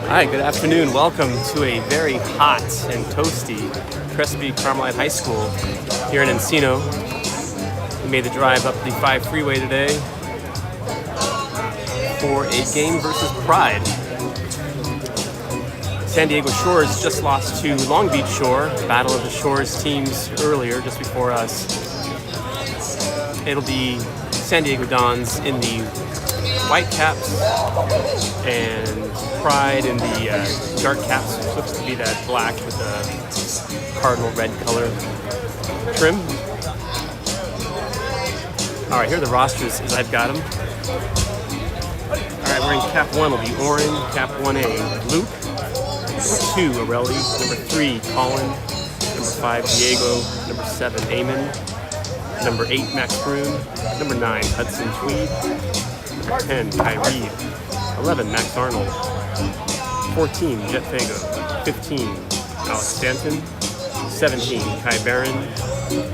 Hi, good afternoon. Welcome to a very hot and toasty Crespi Carmelite High School here in Encino. We made the drive up the 5 freeway today for a game versus Pride. San Diego Shores just lost to Long Beach Shore, Battle of the Shores teams earlier, just before us. It'll be San Diego Dons in the white caps and Pride in the dark caps, which looks to be that black with the cardinal red color trim. All right, here are the rosters as I've got them. All right, we're in cap 1 will be Oren, cap 1A, Luke, number 2, Areli, number 3, Colin, number 5, Diego, number 7, Eamon, number 8, Max Broom, number 9, Hudson Tweed, number 10, Kai Reed, 11, Max Arnold, 14, Jet Fago, 15, Alex Stanton, 17, Kai Barron,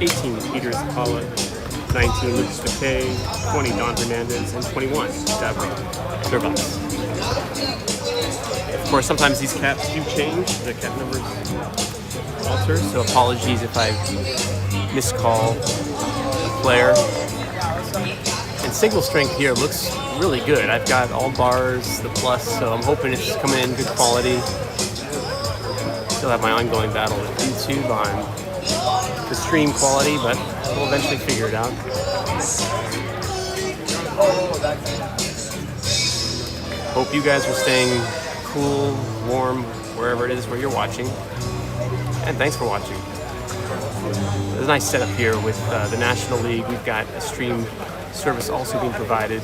18, Peter Zapala, 19, Lucas McKay, 20, Don Hernandez, and 21, Stavro Durvas. Of course, sometimes these caps do change, the cap numbers alter, so apologies if I miscall a player. And single strength here looks really good. I've got all bars, the plus, so I'm hoping it's coming in good quality. Still have my ongoing battle with YouTube on the stream quality, but we'll eventually figure it out. Hope you guys are staying cool, warm, wherever it is where you're watching. And thanks for watching. There's a nice setup here with the National League. We've got a stream service also being provided.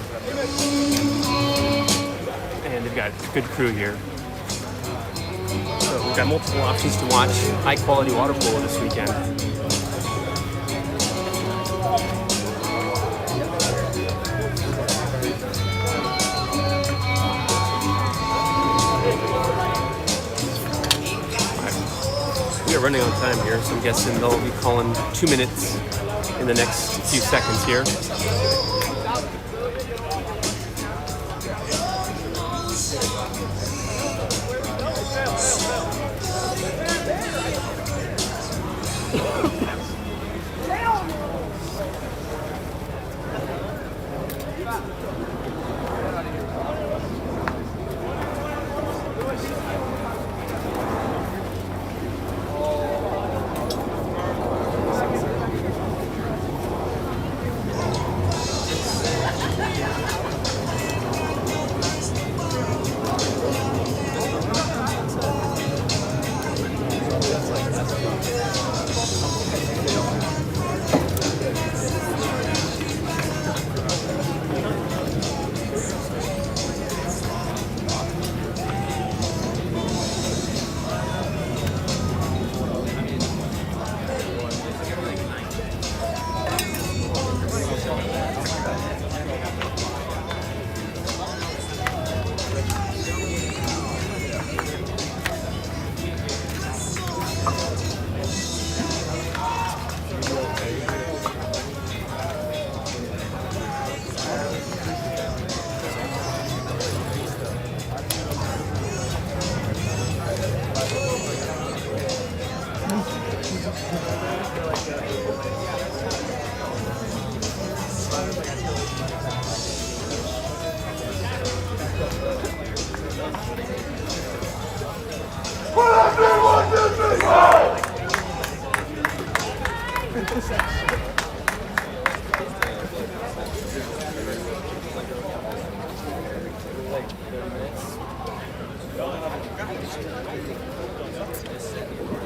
And they've got a good crew here. So we've got multiple options to watch high quality water polo this weekend. We are running on time here, so I'm guessing they'll be calling 2 minutes in the next few seconds here.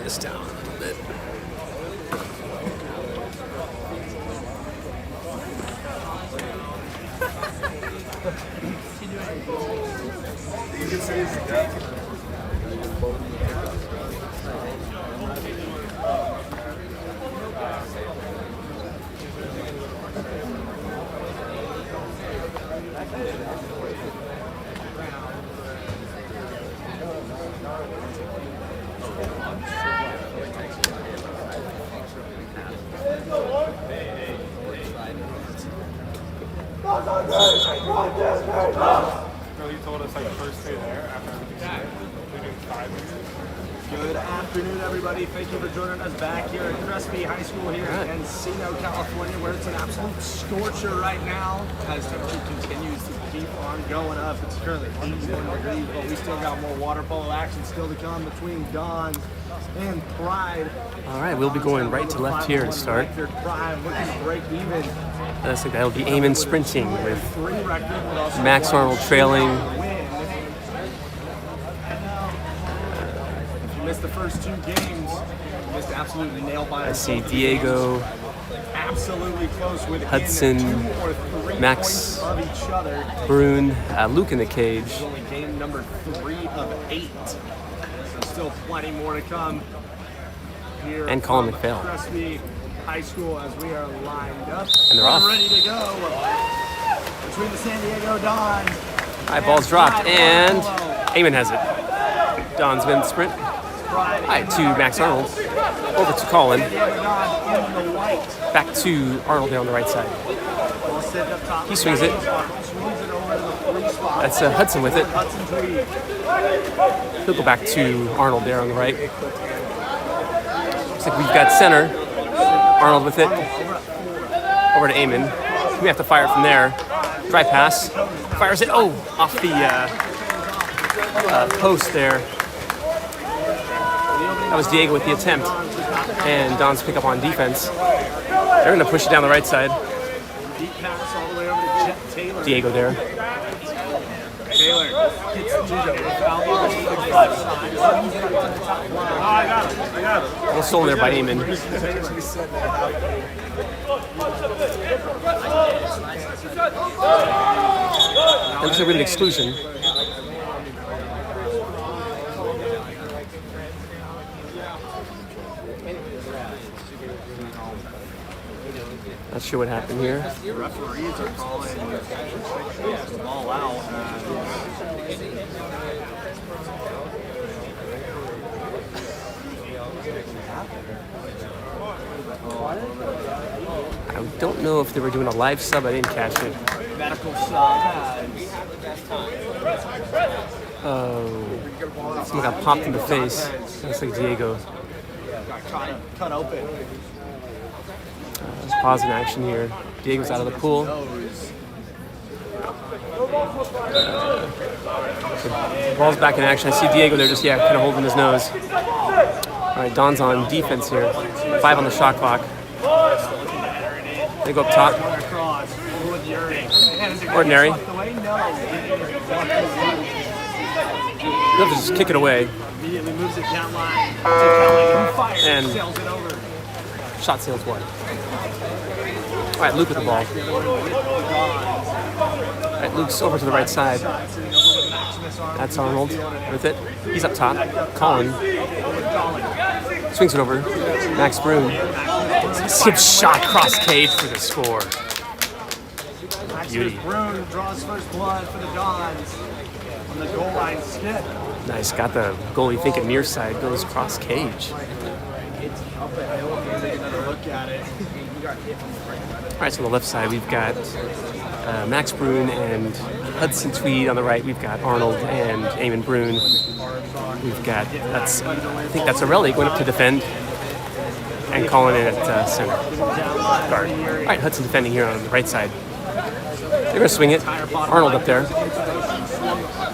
This down a little bit. He told us like first day there after leaving 5 minutes. Good afternoon, everybody. Thank you for joining us back here at Crespi High School here in Encino, California, where it's an absolute scorcher right now as temperature continues to keep on going up. It's currently 81 degrees, but we still got more water polo action still to come between Dawn and Pride. All right, we'll be going right to left here to start. Pride looking to break even. Looks like that'll be Eamon sprinting with 3 record, but also Max Arnold trailing. Missed the first 2 games. Missed absolutely nailed by. I see Diego, absolutely close with Hudson, 2 or 3 Max, points of each other. Brune, Luke in the cage. It's only game number 3 of 8. So still plenty more to come here. And Colin McPhail. Crespi High School as we are lined up. And they're off. Ready to go. Between the San Diego Dons. High ball's dropped and Eamon has it. Don's been sprint. Right to Max Arnold. Over to Colin. Back to Arnold there on the right side. He swings it. That's Hudson with it. He'll go back to Arnold there on the right. Looks like we've got center. Arnold with it. Over to Eamon. We have to fire from there. Drive pass. Fires it. Oh, off the post there. That was Diego with the attempt. And Don's pick up on defense. They're going to push it down the right side. Diego there. Taylor hits I got him. Well, stolen there by Eamon. It looks like we're in exclusion. Not sure what happened here. The referees are calling the ball out. I don't know if they were doing a live sub. I didn't catch it. Medical sub. Oh, someone got popped in the face. Looks like Diego. Cut open. Let's pause in action here. Diego's out of the pool. The ball's back in action. I see Diego there just, kind of holding his nose. All right, Don's on defense here. 5 on the shot clock. They go up top. Ordinary. He'll just kick it away. Immediately moves it down line. And shot sails wide. All right, Luke with the ball. All right, Luke's over to the right side. That's Arnold with it. He's up top. Colin swings it over. Max Brune. Skip shot cross cage for the score. Beauty. Brune draws first blood for the Dons on the goal line skip. Nice. Got the goalie thinking near side. Goes cross cage. All right, so on the left side, we've got Max Brune and Hudson Tweed. On the right, we've got Arnold and Eamon Brune. We've got, I think that's Arelli going up to defend. And Colin in at center. Guard. All right, Hudson defending here on the right side. They're going to swing it. Arnold up there.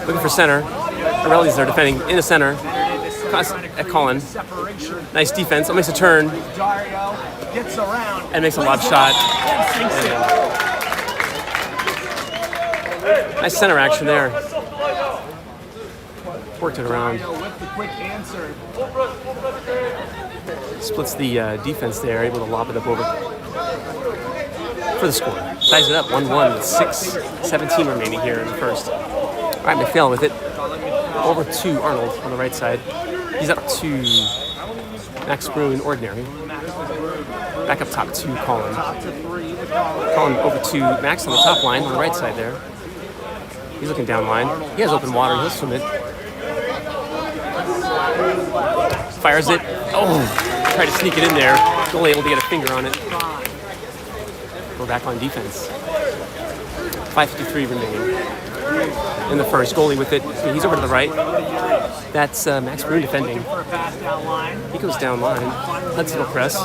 Looking for center. Arelli's there defending in the center. At Colin. Nice defense. Makes a turn. And makes a lob shot. Nice center action there. Worked it around. Splits the defense there, able to lob it up over for the score. Ties it up 1-1 with 6:17 remaining here in the first. All right, McPhail with it. Over to Arnold on the right side. He's up to Max Brune, ordinary. Back up top to Colin. Colin over to Max on the top line on the right side there. He's looking down line. He has open water. He'll swim it. Fires it. Oh, tried to sneak it in there. Only able to get a finger on it. Go back on defense. 5:53 remaining in the first. Goalie with it. He's over to the right. That's Max Bruin defending. For a pass down line. He goes down line. Hudson will press.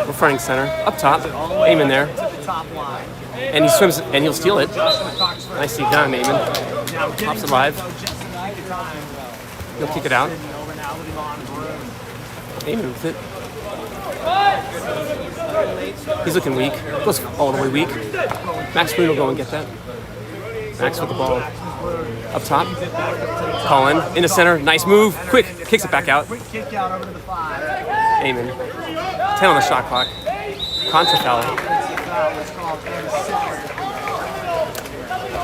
We're fronting center. Up top. Eamon there. To the top line. And he swims and he'll steal it. Joshua Cox for Nicely done, Eamon. now getting Pops it to live. go just in the nick of time. He'll kick it out. Over now with him on Bruin. Eamon with it. He's looking weak. Goes all the way weak. Max Bruin will go and get that. Max with the ball. Up top. Colin in the center. Nice move. Quick. Kicks it back out. Quick kick out over to the 5. Eamon. 10 on the shot clock. Contra foul. Foul is called and center.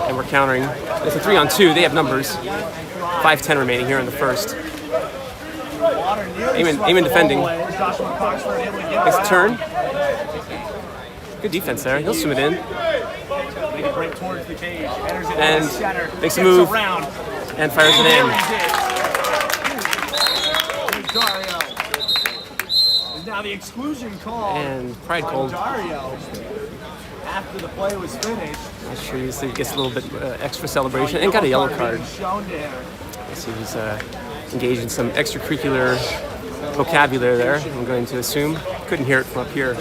And we're countering. It's a 3-on-2. They have numbers. 5:10 remaining here in the first. Eamon defending. Joshua Cox for able to get Nice around. turn. Good defense there. He'll swim it in. Make a break towards the cage. Enters it And in the center. makes a Gets move. around. And fires it in. Dario. Is now the exclusion call. And pride on called. Dario. After the play was finished. Not sure he gets a little bit extra celebration and got a yellow card. being shown to him. So he's engaged in some extracurricular vocabulary there, I'm going to assume. Couldn't hear it from up here.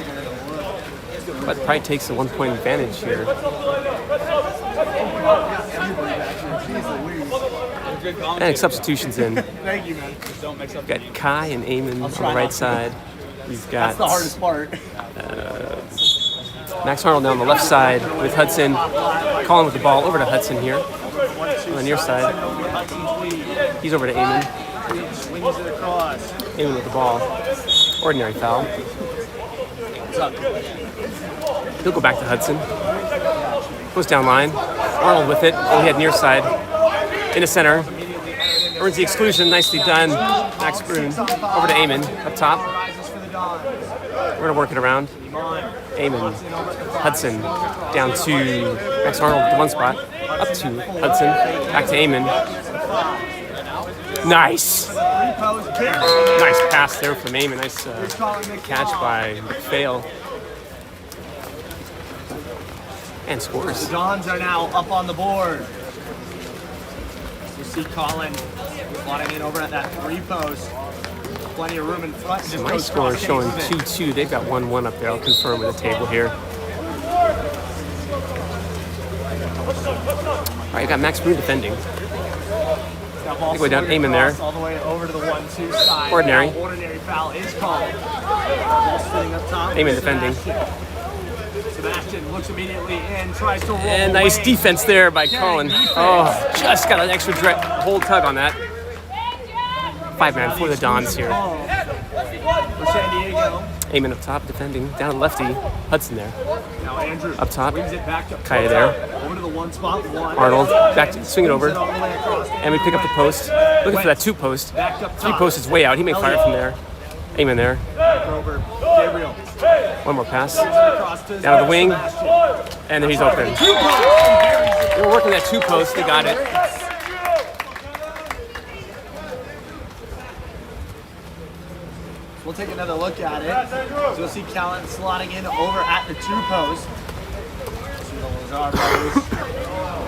But Pride takes a 1-point advantage here. And substitutions in. Thank you, man. Just don't mix up. We've got Kai and Eamon on the right side. He's got That's the hardest part. Max Arnold down on the left side with Hudson. Colin with the ball over to Hudson here. On the near side. He's over to Eamon. Swings it across. Eamon with the ball. Ordinary foul. He'll go back to Hudson. Goes down line. Arnold with it. Oh, he had near side. In the center. Earns the exclusion. Nicely done. Max Bruin. Over to Eamon. Up top. We're going to work it around. Eamon. Hudson. Down to Max Arnold with the one spot. Up to Hudson. Back to Eamon. Nice. Nice pass there from Eamon. Nice catch by McPhail. And scores. The Dons are now up on the board. You see Colin slotting in over at that 3 post. Plenty of room in front. Just My goes score is cross showing case with it. 2-2. They've got 1-1 up there. I'll confirm with the table here. All right, you got Max Bruin defending. That ball Go down, swinging Eamon there. across all the way over to the 1-2 side. Ordinary. Now, ordinary foul is called. Ball sitting up top. Eamon defending. Sebastian looks immediately in, tries to roll And nice away. defense there by Colin. defense. Oh, just got an extra hold tug on that. 5-man for the Dons here. For San Diego. Eamon up top defending. Down to lefty. Hudson there. Now Andrew Up top. swings it back to Kaya there. over to the 1 spot. Arnold. Back to swing it over. All the way across. And we pick up the post. Looking for that 2 post. Back up 3 top. post is way out. He may fire from there. Eamon there. Back over. Gabriel. One more pass. Across to Down to the wing. Sebastian. And there he's open. They were working that 2 post. They got it. We'll take another look at it. So you'll see Callan slotting in over at the 2 post. See the Lazar brothers.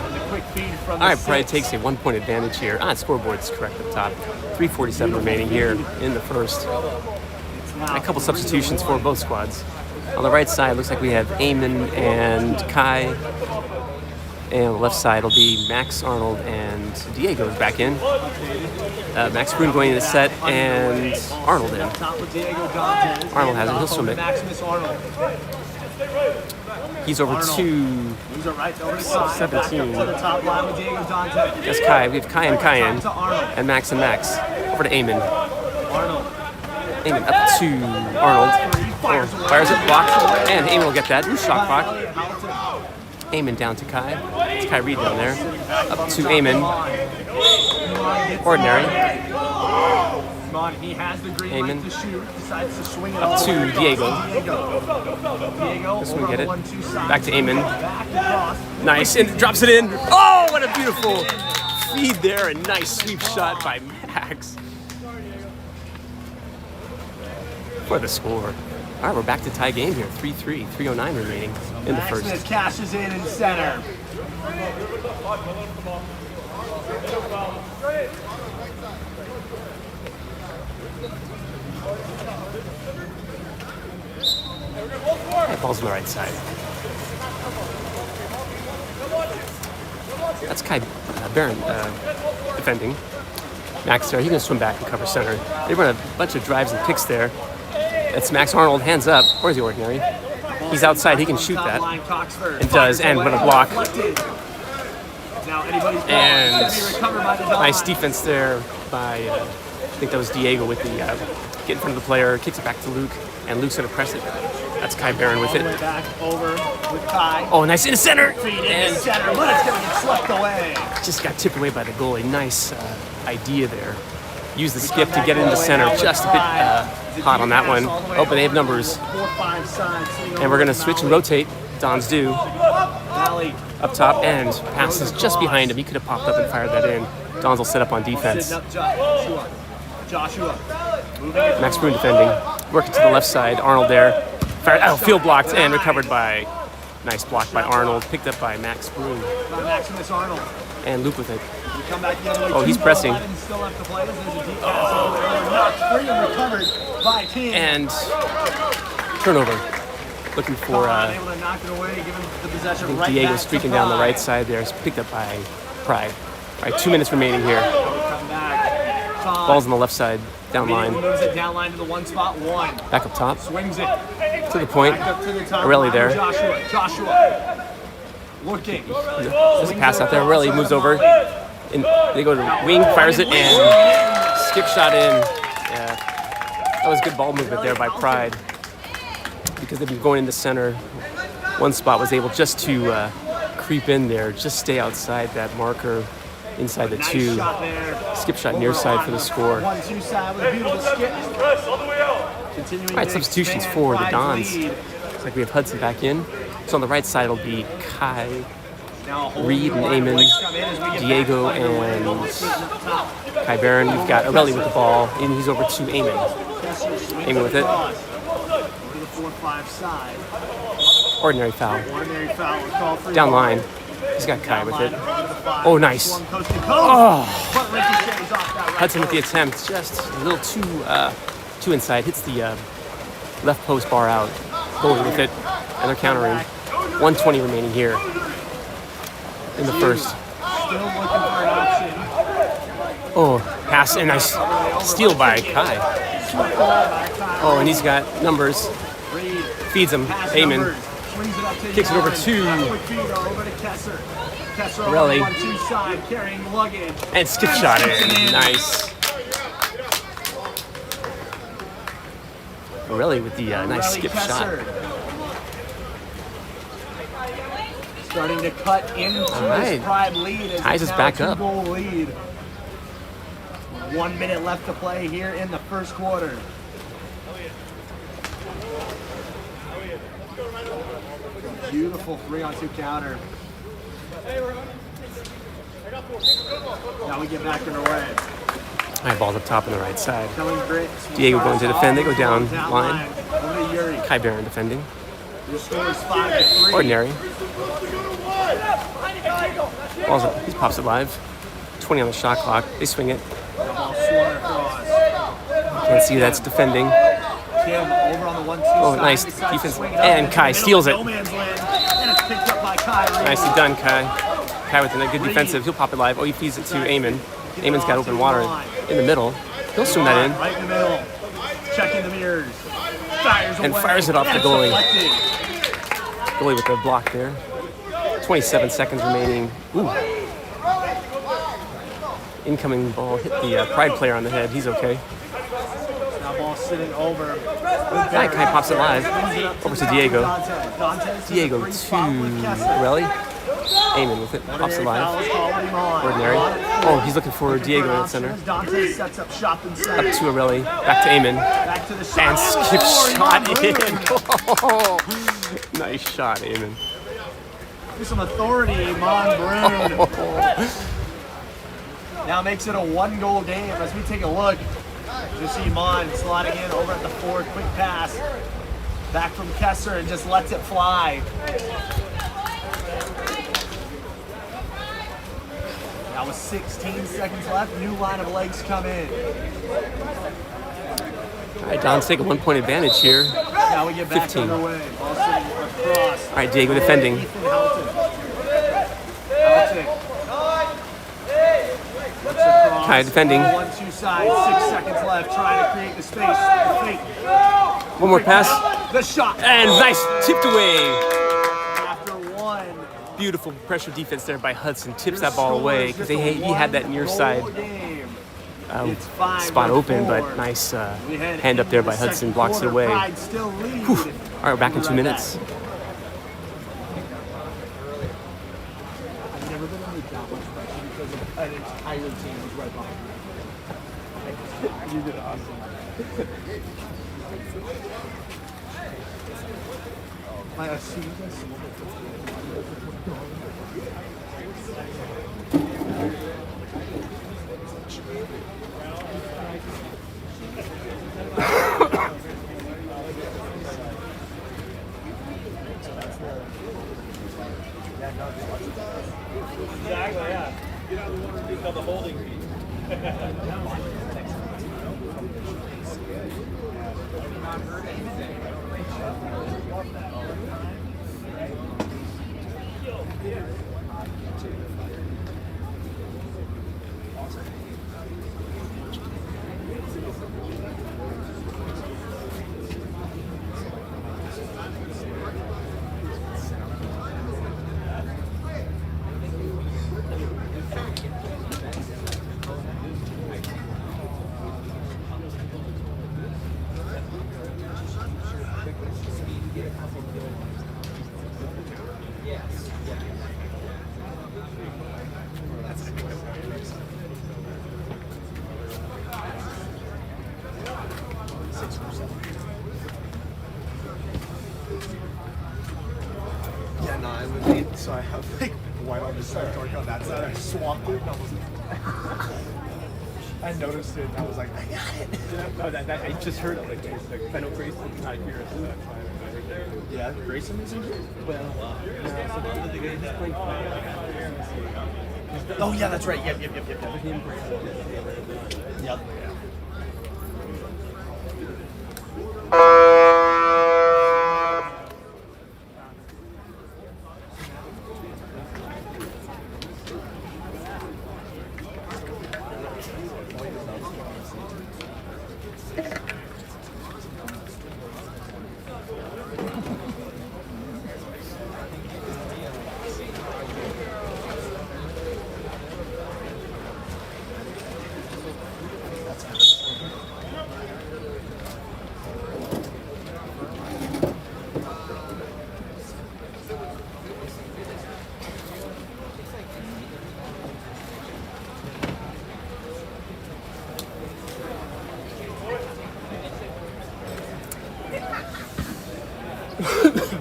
And the quick feed from the All right, Pride 6. takes a 1-point advantage here. Scoreboard's correct up top. 3:47 remaining here in the first. A couple substitutions for both squads. On the right side, looks like we have Eamon and Kai. And on the left side will be Max Arnold and Diego back in. Max Bruin going in the set and Arnold in. Top with Diego Dantes. Arnold has it. He'll swim it. Maximus Arnold. He's over Arnold. to Moves it right over the side. 17. Back up to the top line with Diego Dantes. that's Kai. We have Kai and Cayenne. To Arnold. And Max. Over to Eamon. Arnold. Eamon up to Arnold. Oh, fires it, blocked. And Eamon will get that. Shot clock. Eamon down to Kai. It's Kai Reed down there. Up to Eamon. Ordinary. He has the green Eamon. light to shoot. Decides to swing it Up all to the way across Diego. Diego This over one get on it. the 1-2 side. Back to Eamon. Back across. Nice. And drops it in. Oh, what a beautiful feed there. A nice sweep shot by Max. For the score. All right, we're back to tie game here. 3-3, 3:09 remaining in the first. Maximus cashes in center. Ball's on the right side. That's Kai Barron defending. Max there, he can swim back and cover center. They run a bunch of drives and kicks there. That's Max Arnold, hands up. Where's the ordinary? He's outside, he can shoot that. And does, and with a block. And nice defense there by, I think that was Diego with the, get in front of the player, kicks it back to Luke, and Luke's gonna press it. That's Kai Barron with it. Back over with Kai. Oh, nice in the center. And center, but it's gonna get swept away. Just got tipped away by the goalie. Nice idea there. Use the skip to get into center. Just a bit hot on that one. Oh, but they have numbers. And we're gonna switch and rotate. Don's due. Up top, and passes just behind him. He could have popped up and fired that in. Don's will set up on defense. Joshua. Max Bruin defending. Working to the left side. Arnold there. Fired, field blocked and recovered by, nice block by Arnold. Picked up by Max Bruin. Maximus Arnold. And Luke with it. Oh, he's pressing. And turnover. Looking for, I think Diego streaking down the right side there. It's picked up by Pride. All right, 2 minutes remaining here. Ball's on the left side, down line. Moves it down line to the one spot, one. Back up top. Swings it. To the point. Aurelie there. Joshua. Looking. There's a pass out there. Aurelie moves over. And they go to wing, fires it, and skip shot in. Yeah. That was good ball movement there by Pride. Because they've been going into center. One spot was able just to creep in there, just stay outside that marker inside the two. Skip shot near side for the score. All right, substitutions for the Dons. Looks like we have Hudson back in. So on the right side it'll be Kai, Reed, and Eamon, Diego, and Kai Barron. You've got Aurelie with the ball, and he's over to Eamon. Eamon with it. Ordinary foul. Down line. He's got Kai with it. Oh, nice. Oh. Hudson with the attempt. Just a little too inside. Hits the left post bar out. Goalie with it. And they're countering. 1:20 remaining here in the first. Oh, pass and nice steal by Kai. Oh, and he's got numbers. Feeds him. Eamon. Kicks it over to Aurelie. And skip shot in. Nice. Aurelie with the nice skip shot. Starting to cut into his Pride lead. Ties us back up. 2-goal lead. 1 minute left to play here in the first quarter. Beautiful 3-on-2 counter. Now we get back underway. All right, ball's up top on the right side. Diego going to defend. They go down line. Kai Barron defending. Ordinary. Ball's up. He pops it live. 20 on the shot clock. They swing it. Can't see that's defending. Oh, nice defense. And Kai steals it. Nicely done, Kai. Kai with a good defensive. He'll pop it live. Oh, he feeds it to Eamon. Eamon's got open water in the middle. He'll swing that in. Right in the middle. Checking the mirrors. And fires it off the goalie. Goalie with the block there. 27 seconds remaining. Ooh. Incoming ball hit the Pride player on the head. He's okay. Now ball sitting over. Kai pops it live. Over to Diego. Diego to Aurelie. Eamon with it. Pops it live. Ordinary. Oh, he's looking for Diego in the center. Up to Aurelie. Back to Eamon. And skip shot in. Oh, nice shot, Eamon. There's some authority, Mon Brune. Now makes it a 1-goal game as we take a look. You see Mon sliding in over at the 4, quick pass. Back from Kessler and just lets it fly. Now with 16 seconds left, new line of legs come in. All right, Don's taking 1 point advantage here. Now we get back 15. underway. Ball sitting across. All right, Diego defending. Ethan Helton. Helton. Looks across. Kai defending. 1-2 side, 6 seconds left. Trying to create the space. Fake. One more pass. The shot. And nice, tipped away. After one. Beautiful pressure defense there by Hudson. Tips that ball away because he had that near side spot open, but nice hand up there by Hudson, blocks it away. Whew. All right, we're back in 2 minutes. I've never been under that much pressure because an entire team was right behind me. You did awesome. As soon as I saw exactly, yeah. You know, the one we call the holding beat. Yeah, no, I would need, so I have like white on this side, dark on that side. I swapped it and I was like, I noticed it and I was like, I got it. Yeah, no, I just heard it. Like I know Grayson's not here, so that's why I heard that. Yeah, Grayson is injured? Well, he's playing Oh, yeah, that's right. Yep. Yep.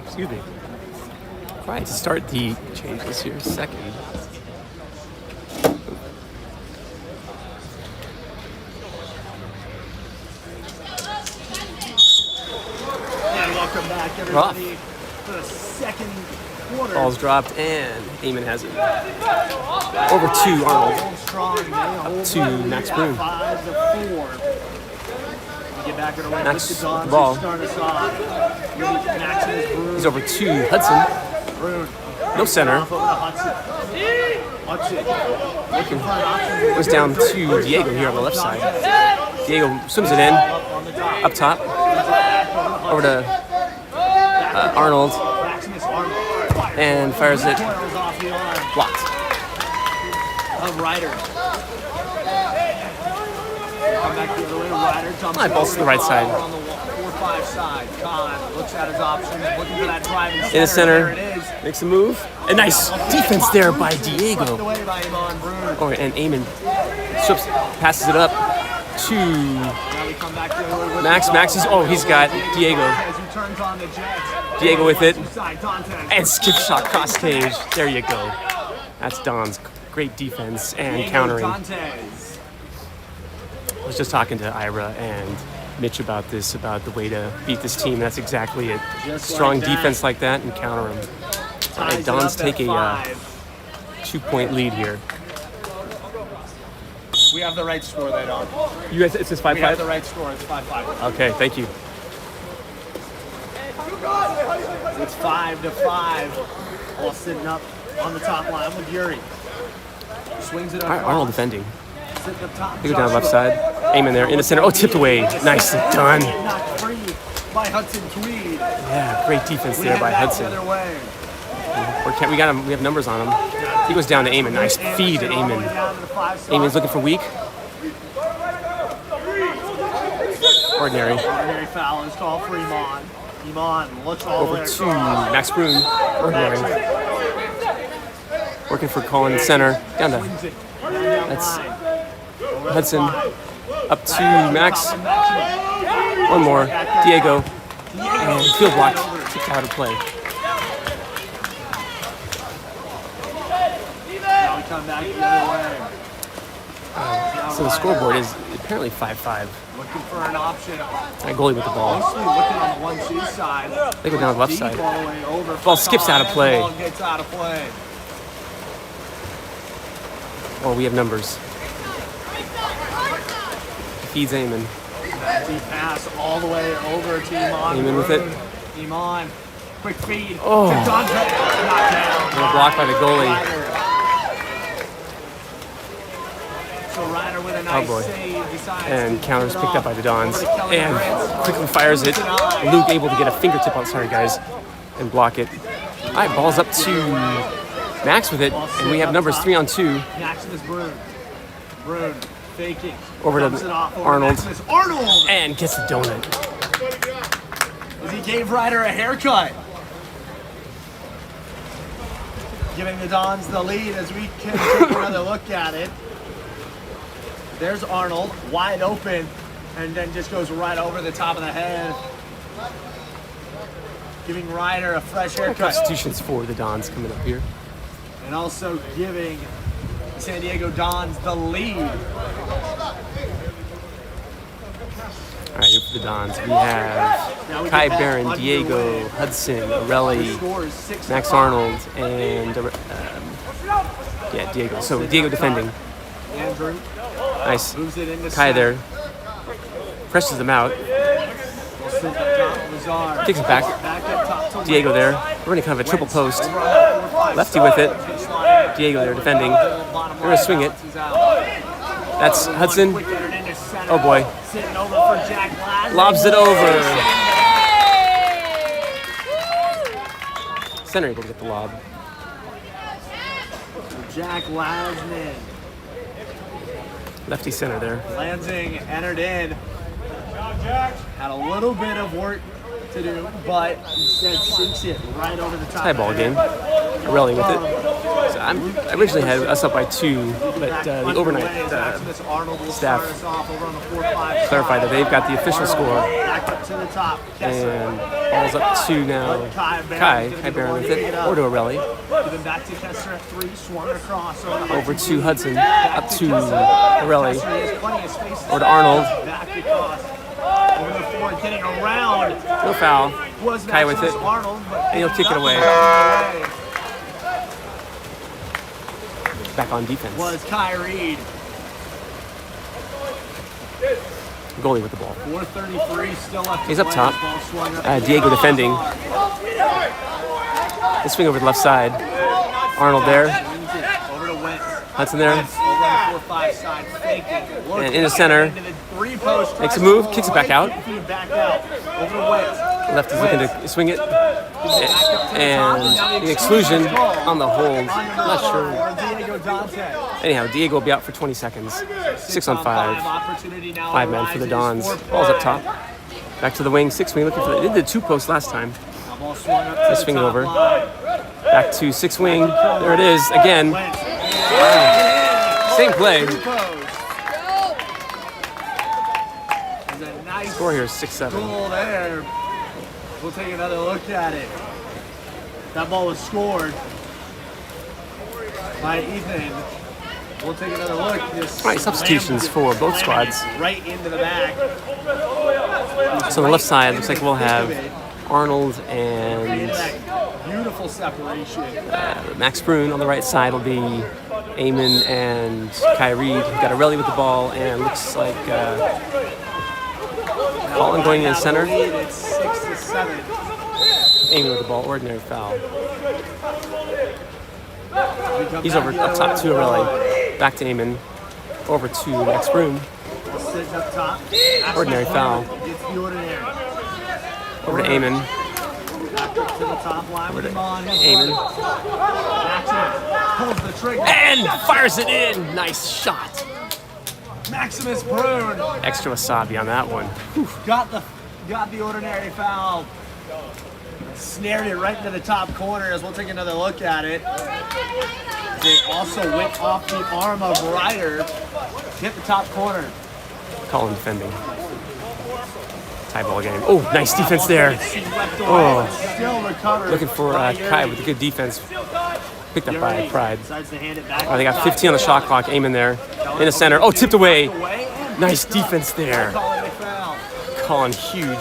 Excuse me. All right, to start the changes here, second. And welcome back, everybody, for the second quarter. Ball's dropped, and Eamon has it. Over to Arnold. Up to Max Broom. 5-4. Get back in the way. Max With the Dons, with the ball. who start us off. Max and Broom. He's over to Hudson. Broom. No center. Off over to Hudson. Looking for an option. Goes down to Diego here on the left side. Diego swims it in. Up top. Over to Arnold. Maximus Arnold. And fires it. Coils off the arm Blocked. of Ryder. Come back the other way. Ryder jumps Alright, ball's to the right side. On the 4-5 side. Khan looks at his options, looking for that drive In the center. There it is. Makes a move. A nice defense there by Diego. Swept away by Iman Bruin. Oh, and Eamon swips, passes it up to Now we come back the other way with Max. the Max is, oh, he's got Diego. As he turns on the Jets. Diego with it. Side, Dante. And skip shot cross stage. There you go. That's Don's great defense and Diego countering. Dantes. I was just talking to Ira, and Mitch about this, about the way to beat this team. That's exactly it. Just Strong like that. defense like that and counter them. All right, Ties it Dons up at take a 5. 2-point lead here. We have the right score there, Don. You guys, it says 5-5? We have the right score. It's 5-5. Okay, thank you. It's 5-5. All sitting up on the top line with Yuri. Swings it up. All right, Arnold defending. Sitting up top. They go down left side. Aiming there in the center. Oh, tipped away. Nicely done. Knocked free by Hudson Tweed. Yeah, great defense We there head by back Hudson. the other way. We got him. We have numbers on him. He goes down to Eamon. Nice feed to All the way Eamon. down to the 5 spot. Eamon's looking for weak. Ordinary. Ordinary foul is called for Iman. Iman looks all the way Over to across. Max Broom. Ordinary. Working for Colin center. Down to Swings it down the That's line. Over the Hudson. 5. Up to Max. Top of Max. One more. Diego. And field blocked. Kicked out of play. Now we come back the other way. So the scoreboard is apparently 5-5. Looking for an option. That goalie with the ball. Mostly looking on the 1-2 side. They go down the left Deep side. all the way over. Ball skips out of play. Ball gets out of play. Oh, we have numbers. Feeds Eamon. Deep pass all the way over to Iman. Eamon with it. Iman. Quick feed. Oh. To Dante. Knocked down. Well blocked by the goalie. Ryder. So Ryder with a nice boy. save decides And to counters give it picked up off by the Dons. over to Kelly And Grant. quickly fires it. Luke able to get a fingertip on, sorry guys, and block it. All right, ball's up to Max with it. And we have numbers 3-on-2. Maximus Brune. Brune faking. Over to Dumps it off over Arnold. Maximus Arnold! And gets the donut. As he gave Ryder a haircut. Giving the Dons the lead as we can take another look at it. There's Arnold, wide open, and then just goes right over the top of the head. Giving Ryder a fresh haircut. Substitutions for the Dons coming up here. And also giving the San Diego Dons the lead. All right, here for the Dons. We have Now we Kai get back Barron, underway. Diego, Hudson, The Arelli, score is 6-5. Max Arnold, and Diego. So Diego defending. Andrew Nice. moves it into Kai center. there. Presses them out. We'll sit up top, Lazar. Kicks it back. Back up top to Diego Wentz. there. Running kind of a triple post. Over on that 4-5 Lefty spot. with it. Good slide. Diego there defending. Bottom They're gonna swing it. bounces out. That's Hudson. Quick header into center. Oh boy. Sitting over for Jack Glasgow. Lobs it over. Center able to get the lob. Jack Lasman. Lefty center there. Lansing entered in. Had a little bit of work to do, but instead sinks it right over the top. Tie ball of the game. head. Arelli with it. So I originally had us up by 2, but the overnight staff clarified that they've got the official score. Back up to the top. And ball's up to now Kai Barron with it, or to Arelli. Giving back to Kessler at 3, swung across Over to Hudson, up to Arelli, or to Arnold. Back across. Over the 4, getting around. No foul. Was Kai with it. Arnold, but And he'll kick it away. away. Back on defense. Was Kai Reed. Goalie with the ball. 4:33 still left. to He's up play. top. Ball swung up. Diego defending. The swing over to the left side. Arnold there. Swings it over to Wentz. Hudson there. Wentz over on the 4-5 side, faking. Looking And in the center. into the 3-post. Makes a tries move, to kicks it back out. feed back out. Over to Wentz. Lefty's looking to swing it. And the exclusion on the hold. Not sure. Diego Dante. Anyhow, Diego will be out for 20 seconds. 6 on 5. Opportunity now 5 men for the arises Dons. for Ball's up play. top. Back to the wing. 6 wing looking for the. They did 2 posts last time. Now ball swung up to They the swing it top over. line. Back to 6 wing. There it is again. Wentz. Same play. Two-post. There's a nice Score here is 6-7. goal there. We'll take another look at it. That ball was scored by Ethan. We'll take another look. Just All right, substitutions for both slamming it squads. right into the back. So on the left side, looks like we'll have Arnold and Beautiful separation. Max Brun. On the right side will be Eamon and Kai Reed. We've got Arelli with the ball, and looks like Colin going in the center. It's 6-7. Eamon with the ball, ordinary foul. He's over up top to Arelli. Back to Eamon. Over to Max Brun. Sitting up top. Ordinary foul. Gets the ordinary. Over to Eamon. Back up to the top line. Over to With him on his Eamon. right. Maximus pulls the trigger. And fires it in. Nice shot. Maximus Brun Extra wasabi on that one. got the ordinary foul. Snared it right into the top corner as we'll take another look at it. They also went off the arm of Ryder. Hit the top corner. Colin defending. Tie ball game. Oh, nice defense there. Swept away, Oh. but still recovered. Looking for Kai with a good defense. Picked up by Pride. Decides to hand it back. They got 15 on the shot clock. Eamon there. In the center. Oh, tipped away. Nice defense there. Calling the foul. Colin huge.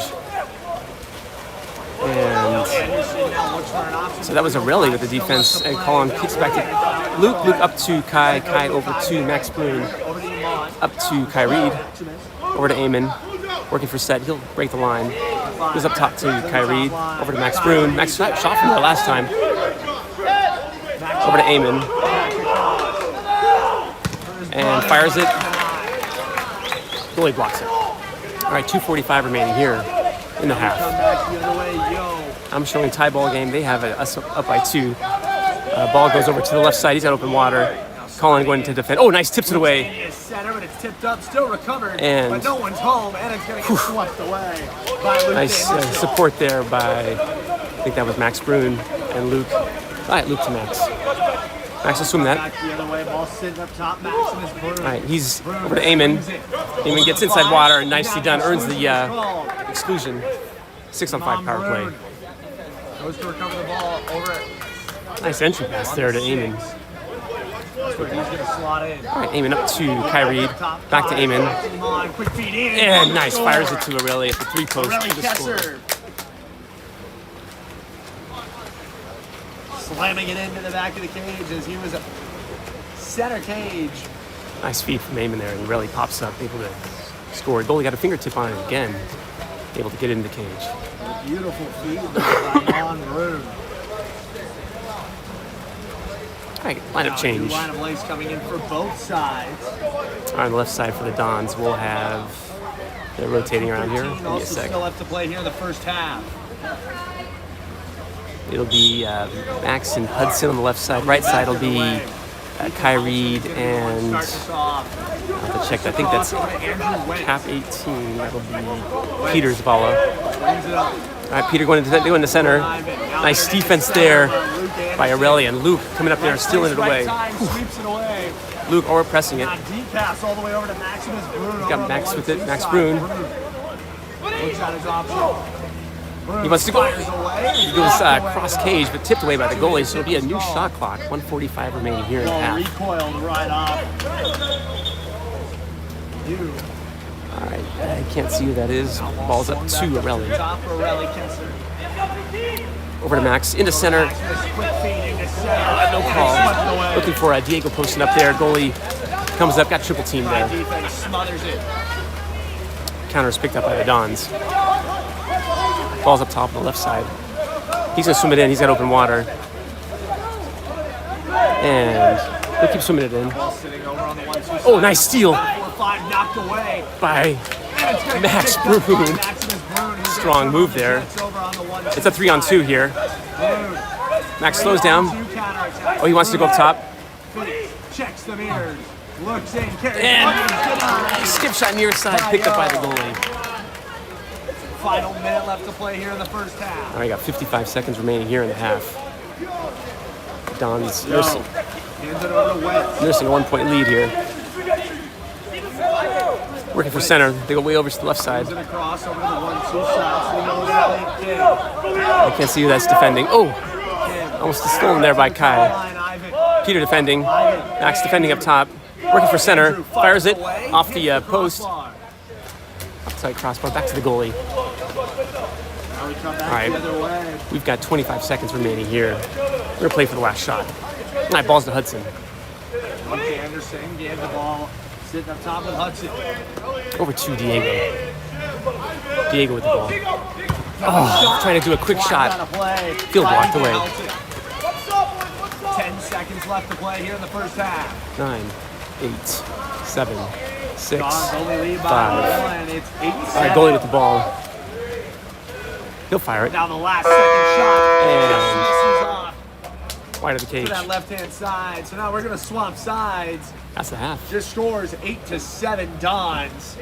And so that was Arelli with the defense. And Colin kicks back to Luke. Luke up to Kai. Kai over to Max Brun. Up to Kai Reed. Over to Eamon. Working for set. He'll break the line. Goes up top to Kai Reed. Over to Max Brun. Max shot from there last time. Over to Eamon. And fires it. Goalie blocks it. All right, 2:45 remaining here in the half. I'm showing tie ball game. They have us up by 2. Ball goes over to the left side. He's got open water. Colin going to defend. Oh, nice, tips it away. Center, but it's tipped up, still recovered, And but no one's home, and it's going to get swept away by Luke. nice support there by, I think that was Max Brun and Luke. All right, Luke to Max. Max will swim that. Back the other way, ball sitting up top, Maximus Brun. All right, he's over to Eamon. Eamon gets inside water, nicely done, earns the exclusion. 6-on-5 power play. Goes to recover the ball over it. Nice entry pass there to Eamon. That's where he's going to slot in. All right, Eamon up to Kai Reed. Back to Eamon. Quick feed in. And nice, fires it to Arelli at the 3-post. Really To the score. Kessler. Slamming it into the back of the cage as he was a center cage. Nice feed from Eamon there, and Arelli pops up, able to score. Goalie got a fingertip on it again, able to get in the cage. A beautiful feed by Ron Brun. All right, lineup change. New line of lace coming in for both sides. On the left side for the Dons, we'll have, they're rotating around here. 13 Give me a also sec. still left to play here in the first half. It'll be Max and Hudson on the left side. Right side will be Kai Reed and, Start this off. I'll have to check, I think that's Over to Andrew Wentz. cap 18. That'll be Peter Zavala. Brings it up. All right, Peter going to center. Nice defense there by Arelli, and Luke coming up there, stealing it away. Right side, sweeps it away. Luke over pressing it. Deep pass all the way over to Maximus Brun. Got Max with it, Max Brun. Looks at his option. He wants to go. Fires away. He goes cross cage, but tipped away by the goalie, so it'll be a new shot clock. 1:45 remaining here in the Ball half. recoiled right off. You. All right, I can't see who that is. Ball's up to Arelli. Top Arelli Kessler. Over to Max, into center. Maximus quick feed into center. No call. Looking for Diego posting up there. Goalie comes up, got triple team there. Defense smothers it. Counter's picked up by the Dons. Ball's up top on the left side. He's gonna swim it in. He's got open water. And he'll keep swimming it in. Ball sitting over on the 1-2 Oh, nice steal 4-5 knocked away. by And it's gonna Max get picked up by Brun. Maximus Brun. He's Strong gonna move turn there. the Jets over on the 1-2 It's a 3-on-2 here. Brun. Max slows down. Counterattack. Oh, he wants to go up top. Checks the mirrors. Looks in. Carries. And Denied. skip shot near side, picked up by the goalie. Final minute left to play here in the first half. All right, got 55 seconds remaining here in the half. Don's nursing Hands it over to Wentz. a 1-point lead here. Working for center. They go way over to the left side. Hands it across over to the 1-2 side. So we know that Kim. I can't see who that's defending. Oh, almost stolen there by Kai. Line, Ivan. Peter defending. Max defending up top. Working for center. Fires it off the post. Up backside crossbar, back to the goalie. Now we come back All right. the other way. We've got 25 seconds remaining here. We're gonna play for the last shot. All right, ball's to Hudson. Okay, Anderson gave the ball, sitting up top with Hudson. Over to Diego. Diego with the ball. Oh, trying to do a quick shot. Field blocked away. 10 seconds left to play here in the first half. 9, 8, 7, 6, Don's only lead by 5. 1. It's 8-7. All right, goalie with the ball. He'll fire it. Now the last second shot And- just misses off Wide of the to cage. that left-hand side. So now we're going to swap sides. That's the half. Just scores 8-7 Dons.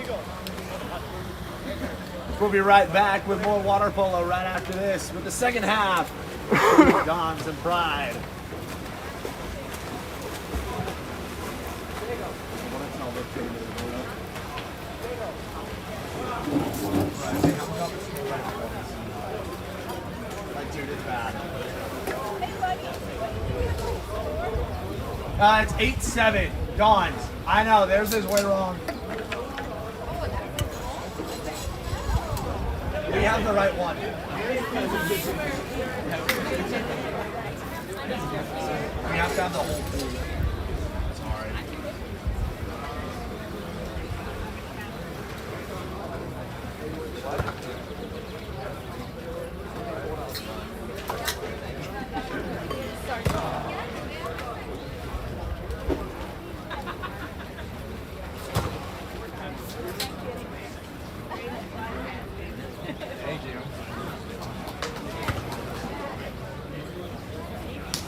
We'll be right back with more water polo right after this with the second half. Dons and Pride. It's 8-7 Dons. I know, theirs is way wrong. We have the right one. We have to have the whole pool. Sorry.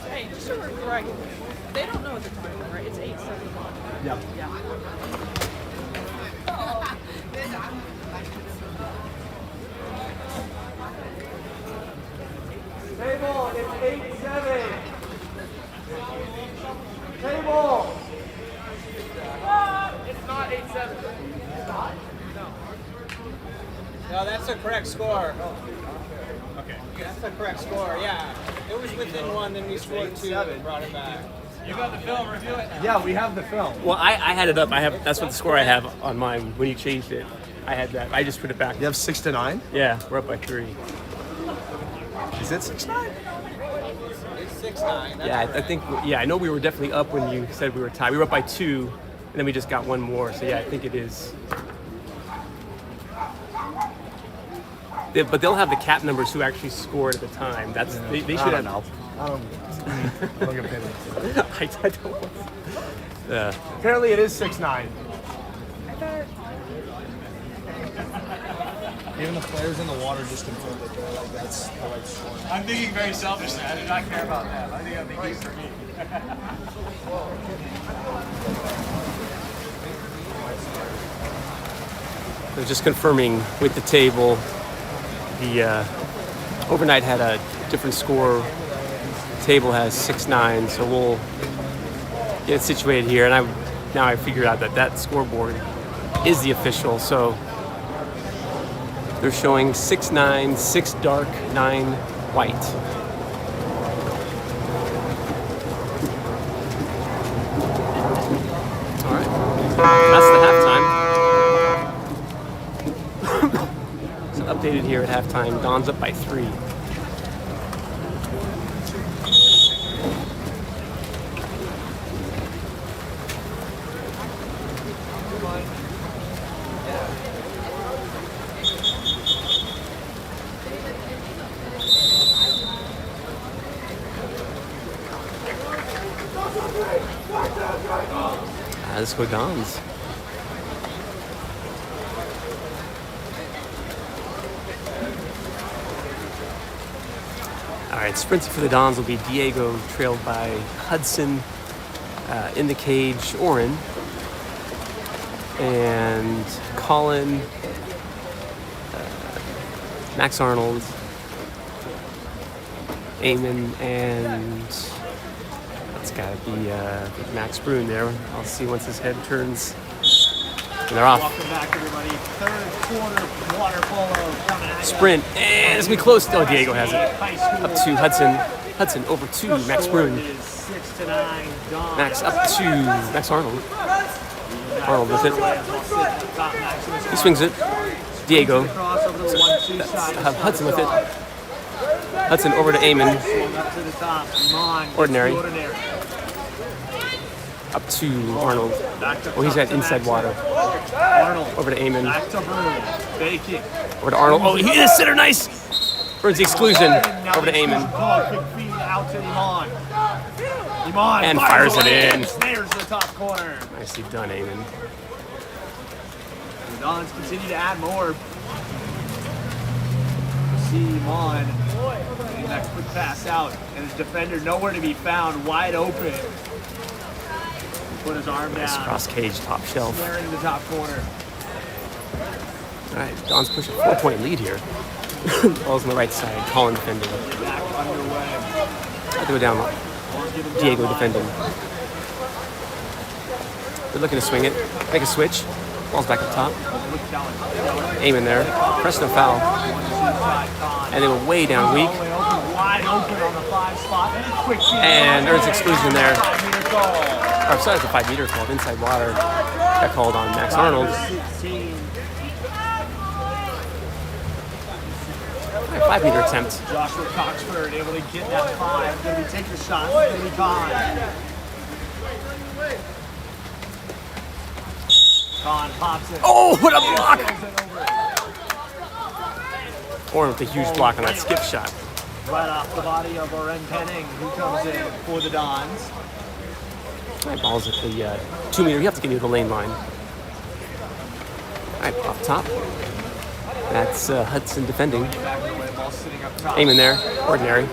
Hey, just so we're correct, they don't know what they're talking about, right? It's 8-7. Yep. Yeah. Table, it's 8-7. Table. It's not 8-7. No, that's the correct score. Okay. That's the correct score, yeah. It was within one, then we scored two and brought it back. You got the film, review it. Yeah, we have the film. Well, I had it up. That's what the score I have on mine. When you changed it, I had that. I just put it back. You have 6-9? Yeah, we're up by 3. Is it 6-9? It's 6-9. That's Yeah, I correct. think. Yeah, I know we were definitely up when you said we were tied. We were up by 2, and then we just got one more. So yeah, I think it is. But they'll have the cap numbers who actually scored at the time. That's they should have. know. I don't get paid. I don't. Yeah. Apparently it is 6-9. Even the players in the water just confirmed it. They're like, that's the right score. I'm thinking very selfishly. I do not care about that. I think I'm thinking for me. So just confirming with the table, the overnight had a different score. The table has 6-9, so we'll get it situated here. And now I figured out that scoreboard is the official. So they're showing 6-9, 6 dark, 9 white. All right, that's the halftime. So updated here at halftime. Don's up by 3. Let's go Dons. All right, sprinting for the Dons will be Diego, trailed by Hudson, in the cage, Oren, and Colin, Max Arnold, Eamon, and it's got to be Max Brune there. I'll see once his head turns. And they're off. Welcome back, everybody. Third quarter water polo coming at you. Sprint, and it's gonna be close. Oh, Diego has it. High school. Up to Hudson. Hudson over to Max Score Brune. is 6-9. Don. Max up to Max Arnold. Arnold with it. He swings it. Diego. Cross over to the 1-2 side. Hudson with it. Hudson over to Eamon. Swung up to the top. Iman gets Ordinary. the ordinary. Up to Arnold. Back to Oh, he's top at to inside Max. water. Arnold. Over to Eamon. Back to Broom. Baking. Over to Arnold. Oh, he hit a sitter. Nice. Burns the exclusion. Now Over to the Eamon. call. Quick feed out to Iman. Iman And fires it away in. and snares the top corner. Nicely done, Eamon. The Dons continue to add more. See Iman getting that quick pass out, and his defender nowhere to be found, wide open. Put his arm Nice down, cross cage, top shelf. snaring the top corner. All right, Don's pushing a 4-point lead here. Ball's on the right side. Colin defending. Back underway. I have to go down. Ball's given Diego down line. defending. They're looking to swing it. Make a switch. Ball's back up top. Look, Kellen. Aiming there. Press no foul. 1-2 side, Con. And they were way down weak. All the way open, wide open on the 5 spot. Quick feed. And there's exclusion there. 5-meter goal. Or sorry, it's a 5-meter called inside water. Got called on Max Arnold. 16. 5-meter attempt. Joshua Coxford able to get that 5. Gonna be taking a shot. Gonna be Con. Con pops it. Oh, what a block! Sails it over. Or with a huge block on that skip shot. Right off the body of Oren Penning, who comes in for the Dons. All right, ball's at the 2-meter. You have to get near the lane line. All right, off top. That's Hudson defending. Back away, ball sitting up top. Aiming there. Ordinary. The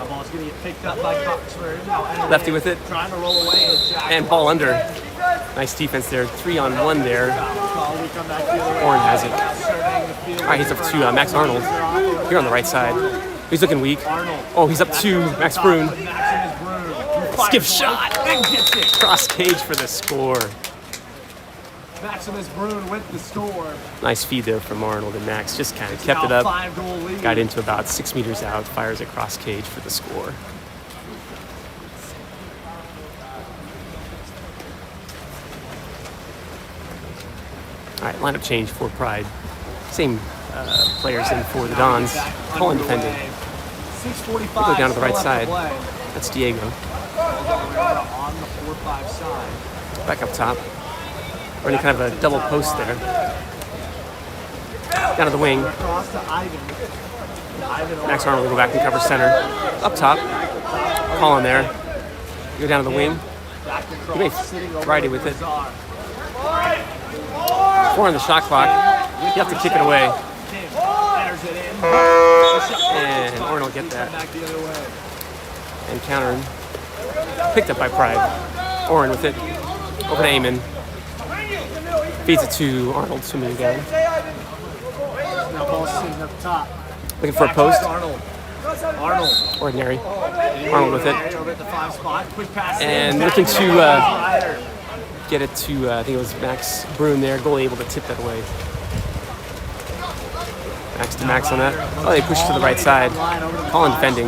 ball's gonna get picked up by Coxford. Now Anderson Lefty with it. Trying to roll away. And ball under. Nice defense there. 3-on-1 there. We come back the other way. Oren has it. Surveying the field. All right, he's up to Max Arnold. Here on the right side. He's looking weak. Arnold. Oh, he's up to Max Brun. Maximus Brun. Skip shot. And gets it. Cross cage for the score. Maximus Brun with the score. Nice feed there from Arnold, and Max just kind of kept it Now up. 5-goal lead. Got into about 6 meters out. Fires across cage for the score. All right, lineup change for Pride. Same players in for the Dons. Colin defending. 6:45. Go down to the right still left to side. play. That's Diego. On the 4-5 side. Back up top. Or any kind of a double post there. Down to the wing. Across to Ivan. Ivan Max Arnold will go back and cover center. Up top. Colin there. Go down to the wing. back across, You may sitting over Friday with it. Lazar. 4 on the shot clock. You have to kick it away. Kim enters it in. And Orrin will get that. Back the other way. And countering. Picked up by Pride. Orrin with it. Over to Eamon. Feeds it to Arnold swimming again. Now ball sitting up top. Looking for a Back post. to Arnold. Arnold. Ordinary. Arnold with it. Over at the 5 spot. Quick pass. And in. looking Back to, Ryder. Get it to, I think it was Max Brun there. Goalie able to tip that away. Max to Max on that. Oh, they push to the right side. Colin defending.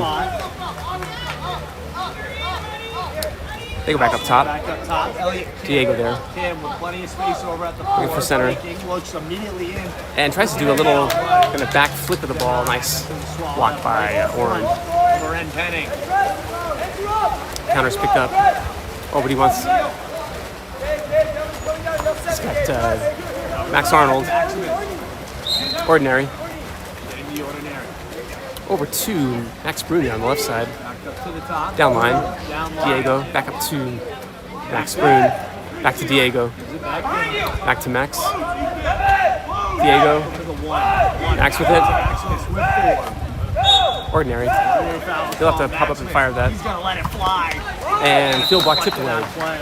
They go back up top. Back up top. Elliot Kim. Diego there. Kim with plenty of space over at the Looking for 4. center. Breaking, looks immediately in. And tries to do a little kind of back flip of the ball. Nice block by Orrin. Oren Penning. Counters picked up. Oh, but he wants. He's got Max Arnold. Ordinary. Getting the ordinary. Over to Max Brun on the left side. Back up to the top. Down line. Down line. Diego. Back up to Max Brun. Back to Diego. Back in. Back to Max. Diego. To the 1. Max with it. Maximus with 4. Ordinary. He'll have to pop up and fire that. He's gonna let it fly. And field block tipped away. Play.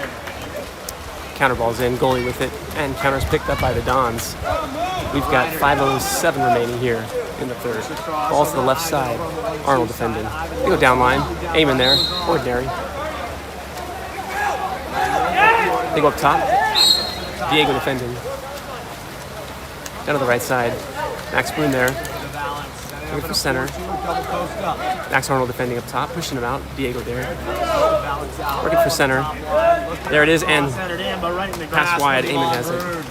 Counter ball's in. Goalie with it. And counters picked up by the Dons. We've got 5:07 remaining here in the third. Ball's to the left side. Arnold defending. They go down line. Aim in there. Ordinary. They go up top. Diego defending. Down to the right side. Max Brun there. Looking for center. Double post up. Max Arnold defending up top. Pushing him out. Diego there. Balance out. Working for center. There it is. And Centered in, but right in the pass grass wide. with Eamon Ball has it. Bird.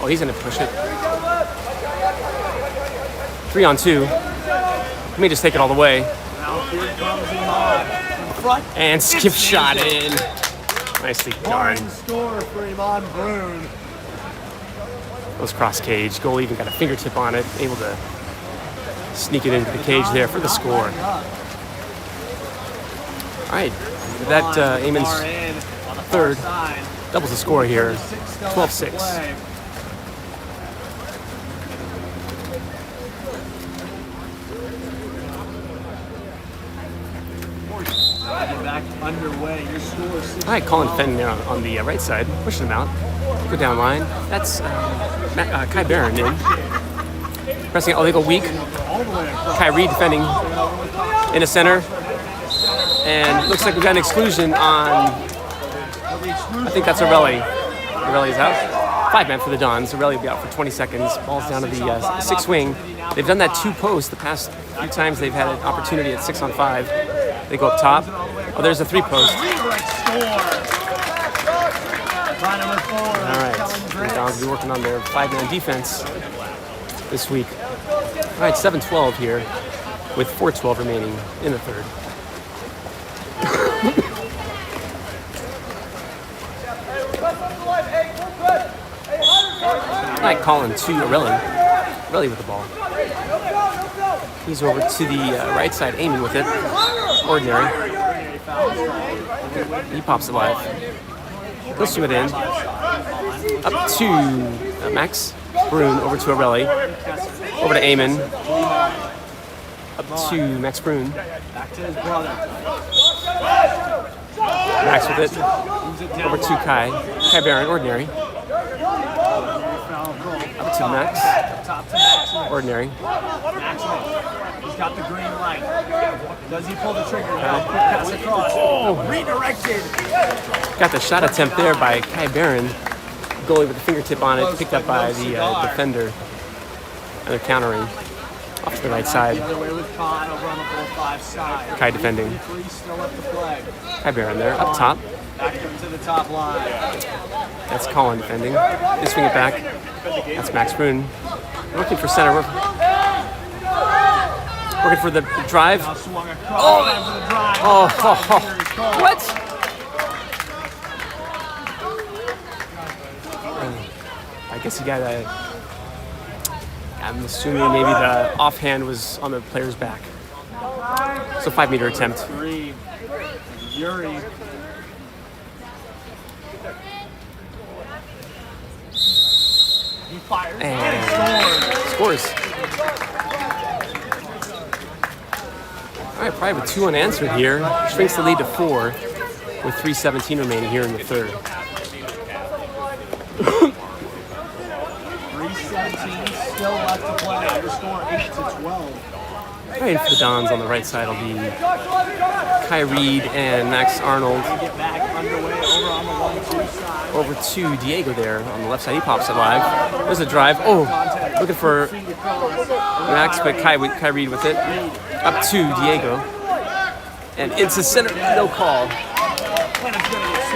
oh, he's going to push it. 3-on-2. He may just take it all the way. Now here comes Iman. In front. And skip shot in. Nicely done. Fine score for Iman Brune. Goes cross cage. Goal even got a fingertip on it. Able to sneak it into the cage there for the score. All right. That Eamon's third doubles the score here. 12-6. Back underway. Your score is All right, Colin Fenn now on the right side, pushing him out. Go down line. That's Kai Barron in. Pressing it. Oh, they go weak. Kyrie defending in the center. And looks like we've got an exclusion on, I think that's Arelli. Arelli's out. 5-man for the Dons. Arelli will be out for 20 seconds. Ball's down to the 6 wing. They've done that 2 post the past few times they've had an opportunity at 6-on-5. They go up top. Oh, there's a 3 post. All right. The Dons will be working on their 5-man defense this week. All right, 7-12 here with 4:12 remaining in the third. All right, Colin to Arelli. Arelli with the ball. He's over to the right side, aiming with it. Ordinary. He pops it live. He'll swim it in. Up to Max Brune, over to Arelli. Over to Eamon. Up to Max Brune. back to his brother. Max with it. Over to Kai. Kai Barron, ordinary. Up to Max. Top to Maximus. Ordinary. Maximus. He's got the green light. Does he pull the trigger now? Quick pass across. Oh, redirected. Got the shot attempt there by Kai Barron. Goalie with the fingertip on it, picked up by the defender. And they're countering off to the right side. Kai defending. Kai Barron there, up top. Back to the top line. That's Colin defending. They swing it back. That's Max Brune. Looking for center. Working for the drive. Oh, what? I guess he got a. I'm assuming maybe the offhand was on the player's back. So 5-meter attempt. Three. Yuri. He fires And scores. All right, probably with 2 unanswered here. Shrinks the lead to 4 with 3:17 remaining here in the third. 3:17 still left to play. Your score 8-12. Right for the Dons on the right side will be Kai Reed and Max Arnold. Get back underway over on the 1-2 side. Over to Diego there on the left side. He pops it live. There's a drive. Oh, looking for Max, but Kai Reed with it. Up to Diego. And into center. No call.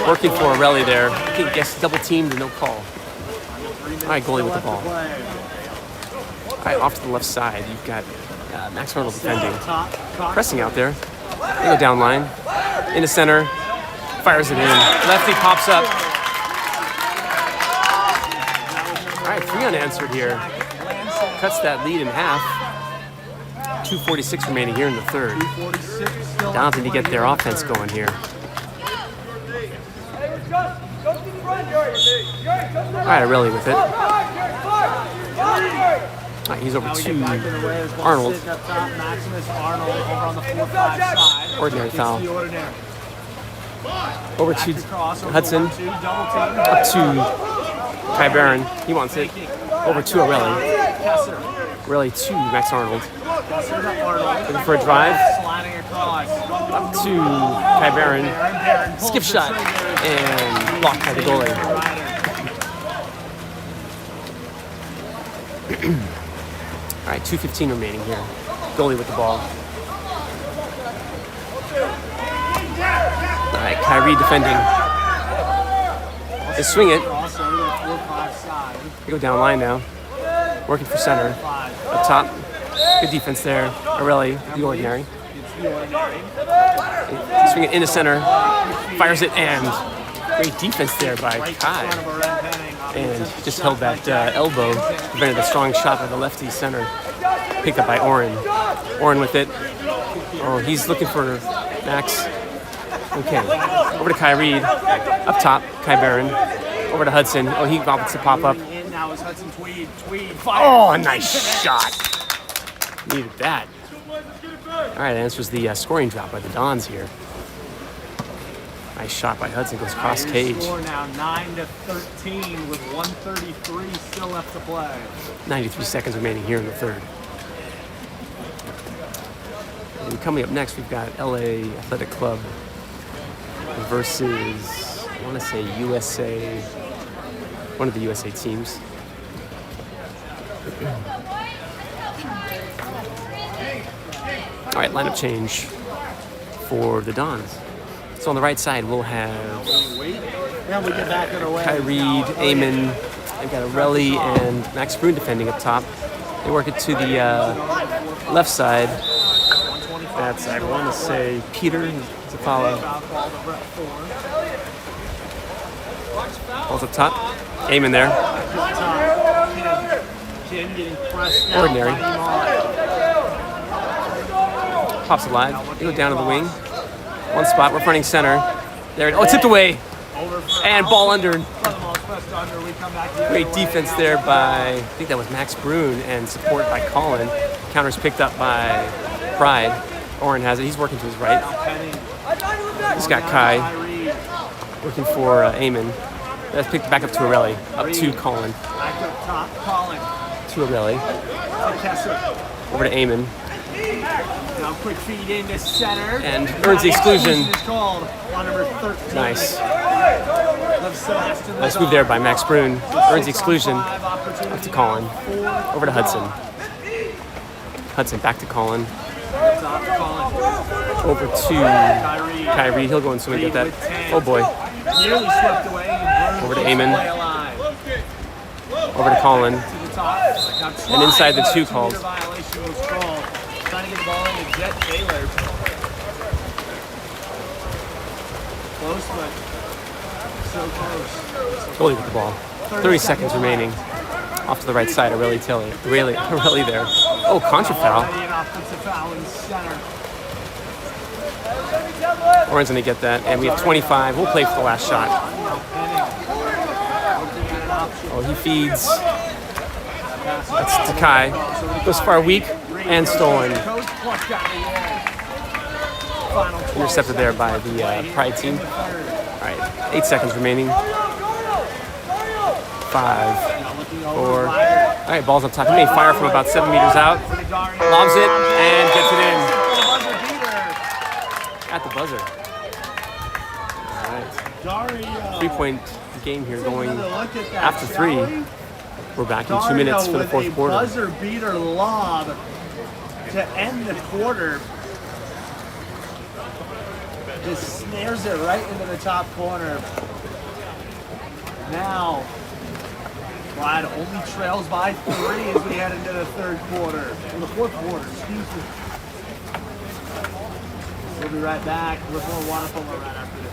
Working for Arelli there. I think guess double teamed and no call. All right, goalie with the ball. All right, off to the left side. You've got Max Arnold defending. Pressing out there. They go down line. In the center. Fires it in. Lefty pops up. All right, 3 unanswered here. Cuts that lead in half. 2:46 remaining here in the third. Dons need to get their offense going here. All right, Arelli with it. All right, he's over to Arnold. Ordinary foul. Over to Hudson. Up to Kai Barron. He wants it. Over to Arelli. Arelli to Max Arnold. Looking for a drive. Up to Kai Barron. Skip shot. And blocked by the goalie. All right, 2:15 remaining here. Goalie with the ball. All right, Kyrie defending. They swing it. They go down line now. Working for center. Up top. Good defense there. Aurelie, the ordinary. It's the ordinary. Swing it into center. Fires it, and great defense there by Right in Kai. front of a red penning. And just held that elbow, prevented a strong shot by the lefty center. Picked up by Oren. Oren with it. Oh, he's looking for Max. Okay, over to Kai Reed. Up top, Kai Barron. Over to Hudson. Oh, he gobbles to pop up. In now is Hudson Tweed. Tweed fires. Oh, a nice shot. Needed that. All right, answers the scoring drop by the Dons here. Nice shot by Hudson, goes cross Your cage. Score now 9-13 with 1:33 still left to play. 93 seconds remaining here in the third. And coming up next, we've got LA Athletic Club versus, I want to say USA, one of the USA teams. All right, lineup change for the Dons. So on the right side, we'll have Then we get back underway. Kai Reed, Eamon. They've got Aurelie and Max Bruin defending up top. They work it to the left side. That's, I want to say, Peter to follow. Balls up top. Eamon there. Kin getting pressed now. Ordinary. Fighting on. Pops alive. They go down to the wing. One spot. We're fronting center. There. Oh, tipped away. Over for And ball under. Ball's pressed under. We come back the other Great way defense now. there by, I think that was Max Bruin, and support by Colin. Counters picked up by Pride. Oren has it. He's working to his right. Penning. He's got Kai Reed. working for Eamon. That's picked back up to Aurelie. Up to Colin. Back up top. Colin. To Aurelie. To Kessler. Over to Eamon. Now quick feed into center. And earns the exclusion. Is called on number 13. Nice. Sebastian Nice move there by Max Bruin. Earns the exclusion. Up to Colin. Over to Hudson. Hudson back to Colin. Over to Kai Reed. He'll go and swing and get that. Oh boy. Nearly swept away. And Over to Bruin Eamon. play alive. Over to Colin. To the top. Now And inside the try, two but calls. 2-meter violation was called. Trying to get the ball into Jet Taylor. Close, but so close. Goalie with the ball. 30 seconds remaining. Off to the right side. Aurelie Tilly. Aurelie there. Oh, contra foul. Already an offensive foul in center. Oren's going to get that. And we have 25. We'll play for the last shot. Oh, he feeds. That's to Kai. Goes far weak and stolen. Intercepted there by the Pride team. All right, 8 seconds remaining. 5, 4. All right, ball's up top. He may fire from about 7 meters out. Lobs it and gets it in. At the buzzer. All right. 3-point game here going after 3. We're back in 2 minutes for the fourth quarter. Buzzer beater lob to end the quarter. Just snares it right into the top corner. Now, Clyde only trails by 3 as we head into the third quarter. In the fourth quarter, excuse me. We'll be right back with more water polo right after this.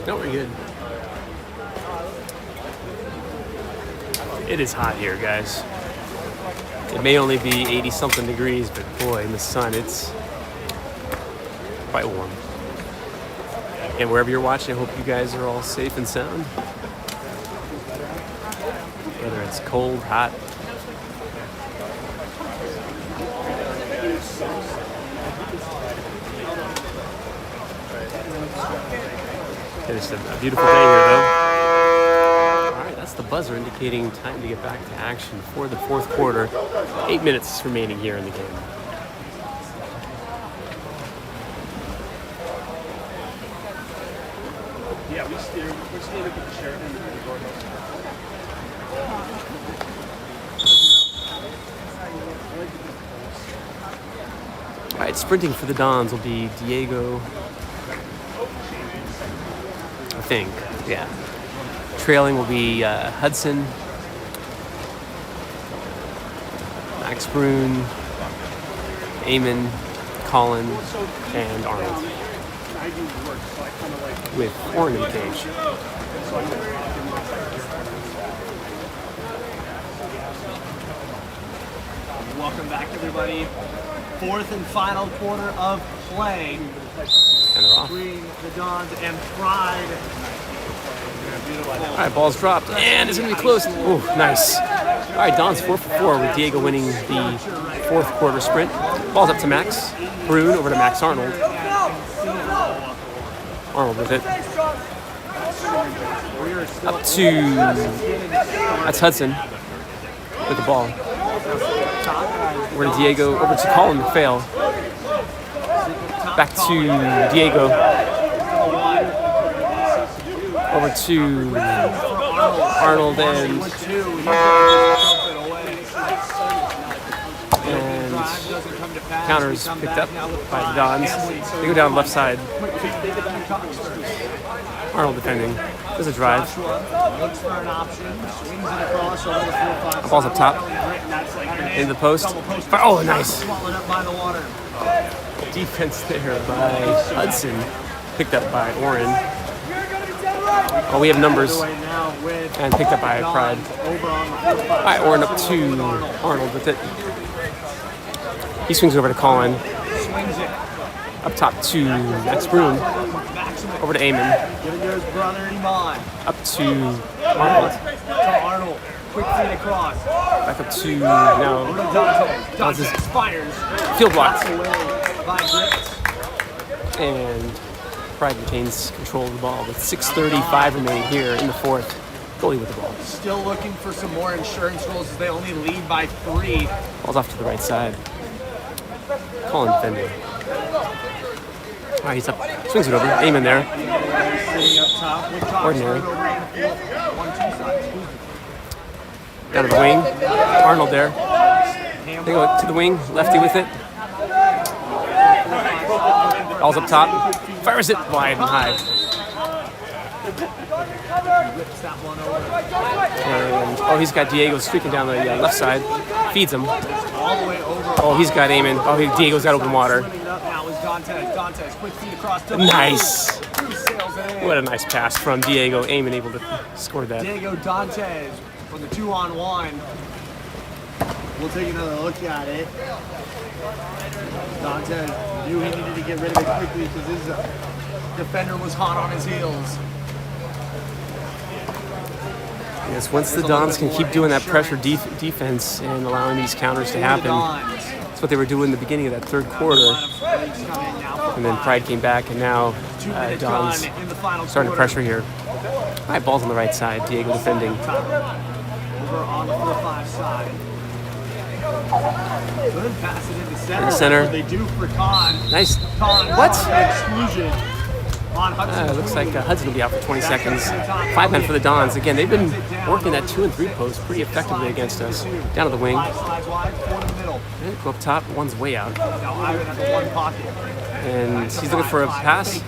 No, we're good. It is hot here, guys. It may only be 80-something degrees, but boy, in the sun, it's quite warm. And wherever you're watching, I hope you guys are all safe and sound. Whether it's cold, hot. It's a beautiful day here, though. All right, that's the buzzer indicating time to get back to action for the fourth quarter. 8 minutes remaining here in the game. Yeah, we're standing with the sheriff and the courthouse. All right, sprinting for the Dons will be Diego, I think, yeah. Trailing will be Hudson, Max Brune, Eamon, Colin, and Arnold. With Warren in the cage. Welcome back, everybody. Fourth and final quarter of play And they're off. between the Dons and Pride. All right, ball's dropped, and it's going to be close. Ooh, nice. All right, Don's 4 for 4 with Diego winning the fourth quarter sprint. Ball's up to Max Brune, over to Max Arnold. Arnold with it. Up to, that's Hudson with the ball. Over to Diego, over to Colin McPhail. Back to Diego. Over to Arnold and counters picked up by the Dons. They go down the left side. Arnold defending. There's a drive. Ball's up top. In the post. Oh, nice. Defense there by Hudson. Picked up by Oren. Oh, we have numbers. And picked up by Pride. All right, Oren up to Arnold with it. He swings over to Colin. Up top to Max Brune. Over to Eamon. Up to Arnold. Quick feed across. Back up to now. Dante fires. Field blocked. And Pride retains control of the ball with 6:35 remaining here in the fourth. Goalie with the ball. Still looking for some more insurance goals as they only lead by 3. Ball's off to the right side. Colin defending. All right, he's up. Swings it over. Eamon there. Ordinary. Down to the wing. Arnold there. They go to the wing. Lefty with it. Ball's up top. Fires it wide and high. And, oh, he's got Diego streaking down the left side. Feeds him. Oh, he's got Eamon. Oh, Diego's got open water. Nice. What a nice pass from Diego. Eamon able to score that. Diego Dantes for the 2-on-1. We'll take another look at it. Dantes knew he needed to get rid of it quickly because his defender was hot on his heels. Yes, once the Dons can keep doing that pressure defense and allowing these counters to happen, that's what they were doing in the beginning of that third quarter. And then Pride came back, and now Dons starting to pressure here. All right, ball's on the right side. Diego defending. Over on the 4-5 side. Good pass it into center. In the center. They do for Con. Nice. Con What? Exclusion. It looks like Hudson will be out for 20 seconds. 5 men for the Dons. Again, they've been working that 2 and 3 post pretty effectively against us. Down to the wing. And go up top. One's way out. And he's looking for a pass.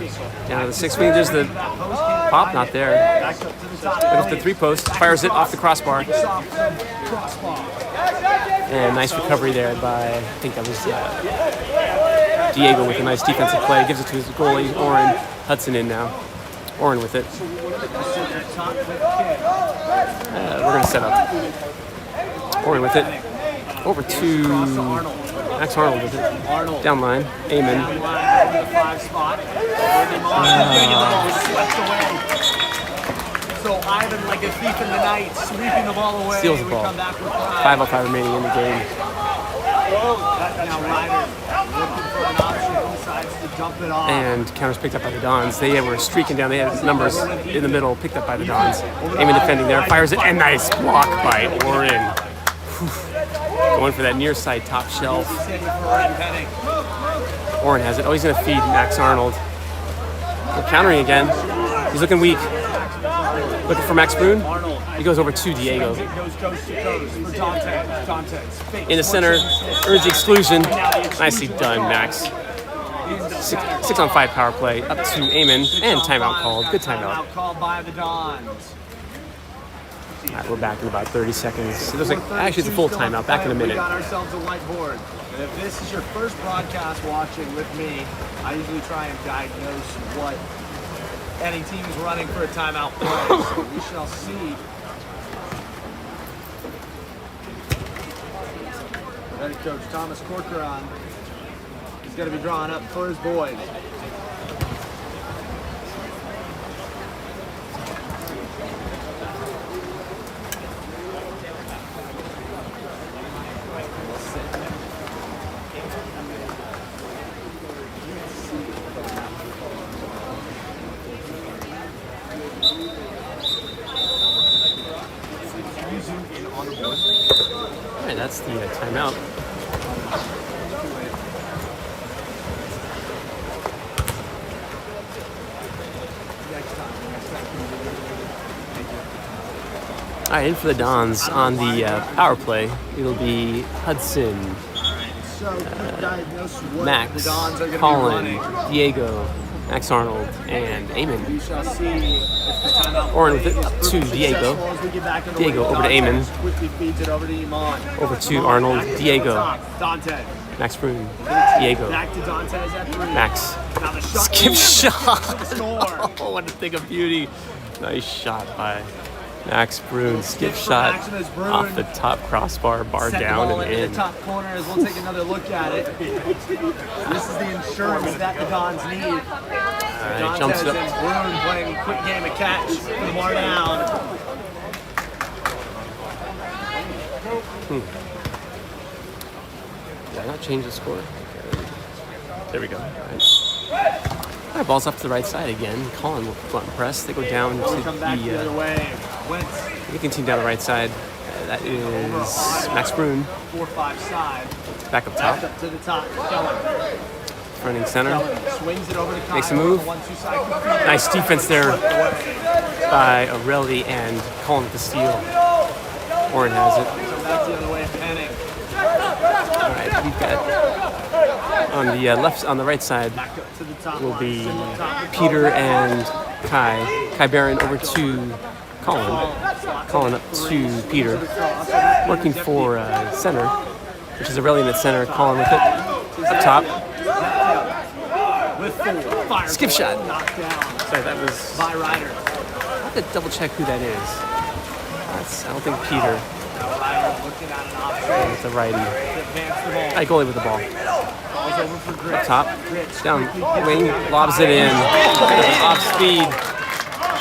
Down to the 6 wing. There's the pop. Not there. Looking for the 3 post. Fires it off the crossbar. And nice recovery there by, I think that was Diego with a nice defensive play. Gives it to his goalie, Oren. Hudson in now. Oren with it. Top with kick. We're going to set up. Oren with it. Over to Cross to Arnold. Max Arnold with it. Arnold. Down line. Amen. Down line over the 5 spot. Gonna get the ball swept away. So Ivan, like a thief in the night, sweeping the ball away. Steals the We ball. come back with 5. 5:05 remaining in the game. Now Ryder looking for an option. He decides to dump it off. And counters picked up by the Dons. They were streaking down. They had numbers in the middle picked up by the Dons. Amen defending there. Fires it. And nice block by Oren. Going for that near side top shelf. He's hitting for Ryan Penning. Oren has it. Oh, he's going to feed Max Arnold. We're countering again. He's looking weak. Looking for Max Bruin. Arnold. He goes over to Diego. It goes coast to coast for Dante. Dante's fake. In the center, urge exclusion. Nicely done, Max. 6 on 5 power play. Up to Amen. And timeout called. Good timeout. Timeout called by the Dons. All right, we're back in about 30 seconds. It looks like, actually, it's a full timeout. Back in a We minute. got ourselves a whiteboard. And if this is your first broadcast watching with me, I usually try and diagnose what any team is running for a timeout play. So we shall see. Head coach Thomas Corcoran is going to be drawing up for his boys. All right, that's the timeout. All right, in for the Dons on the power play. It'll be Hudson, So, quick diagnose what the Max, Dons are going to be Colin, running. Diego, Max Arnold, and Amen. We shall see if the timeout Oren with play it, up is to proving Diego. successful as we get back underway. Diego over to Dante Amon. Quickly feeds it over to Iman. Over to Iman Arnold, back to Diego. the top. Dante. Max Bruin, Diego, Back to Dante's at 3. Max. Now the shot. Skip shot. Score. Oh, what a thing of beauty. Nice shot by Max Bruin. Skip for shot Maximus Bruin. off the top crossbar, bar Set the down ball and into in. the top corner as we'll take another look at it. This is the insurance that the Dons need. All right, jumps Dantes it and up. Bruin playing a quick game of catch for the bar down. Did I not change the score? Okay. There we go. All right, ball's up to the right side again. Colin will front press. They go down to We come back the other the. way. Wentz We continue down the right side. That is Max Bruin. 4-5 side. Back up Back top. up to the top. Keller. Fronting center. Keller swings it over to Kyle. Makes a move. 1-2 side. Nice defense there by Aureli and Colin with the steal. Oren has it. Come back the other way. Penning. All right, we've got on the left, on the right side Back up to the top. will line. be Single top to Peter Keller. and Kai Barron over to Colin. Colin up to Peter, working for center, which is Aureli at center. Colin with it up top. With 4. Fire. Skip shot. Knocked down Sorry, that was. by Ryder. I have to double check who that is. I don't think Peter. Now Ryder looking at an option It's a righty. to advance the ball. Hey, goalie with the ball. Ball's over for Grit. Up top. Grit's Down quickly gets wing, down to lobs it in. Off speed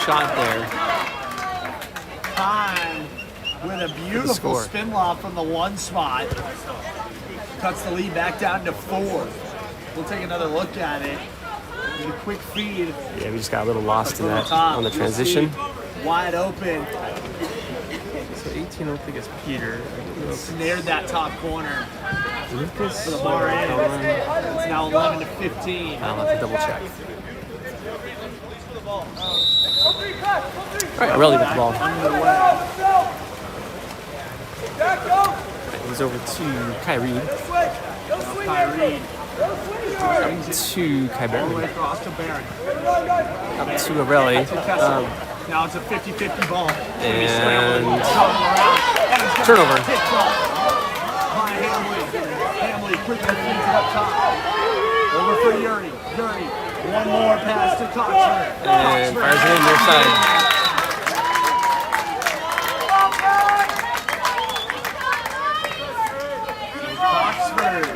shot there. Time with a beautiful score. spin lob from the 1 spot. Cuts the lead back down to 4. We'll take another look at it. With a quick feed Yeah, we just got a little lost in from the that top. on the You'll transition. see Wide open. So 18, I don't think it's Peter. Snared that top corner Lucas. for the bar in. It's now 11 to 15. I'll have to double check. All right, Aureli with the ball. Underway. He's over to Kyrie. Now Kyrie To Kai all the way Barron. across to Barron. Up to Aureli. To Kessel. Now it's a 50-50 ball. And Turnover. turnover. By Hamley. Hamley quickly feeds it up top. Over for Yuri. Yuri One more pass to Coxford. And fires it in near side. Coxford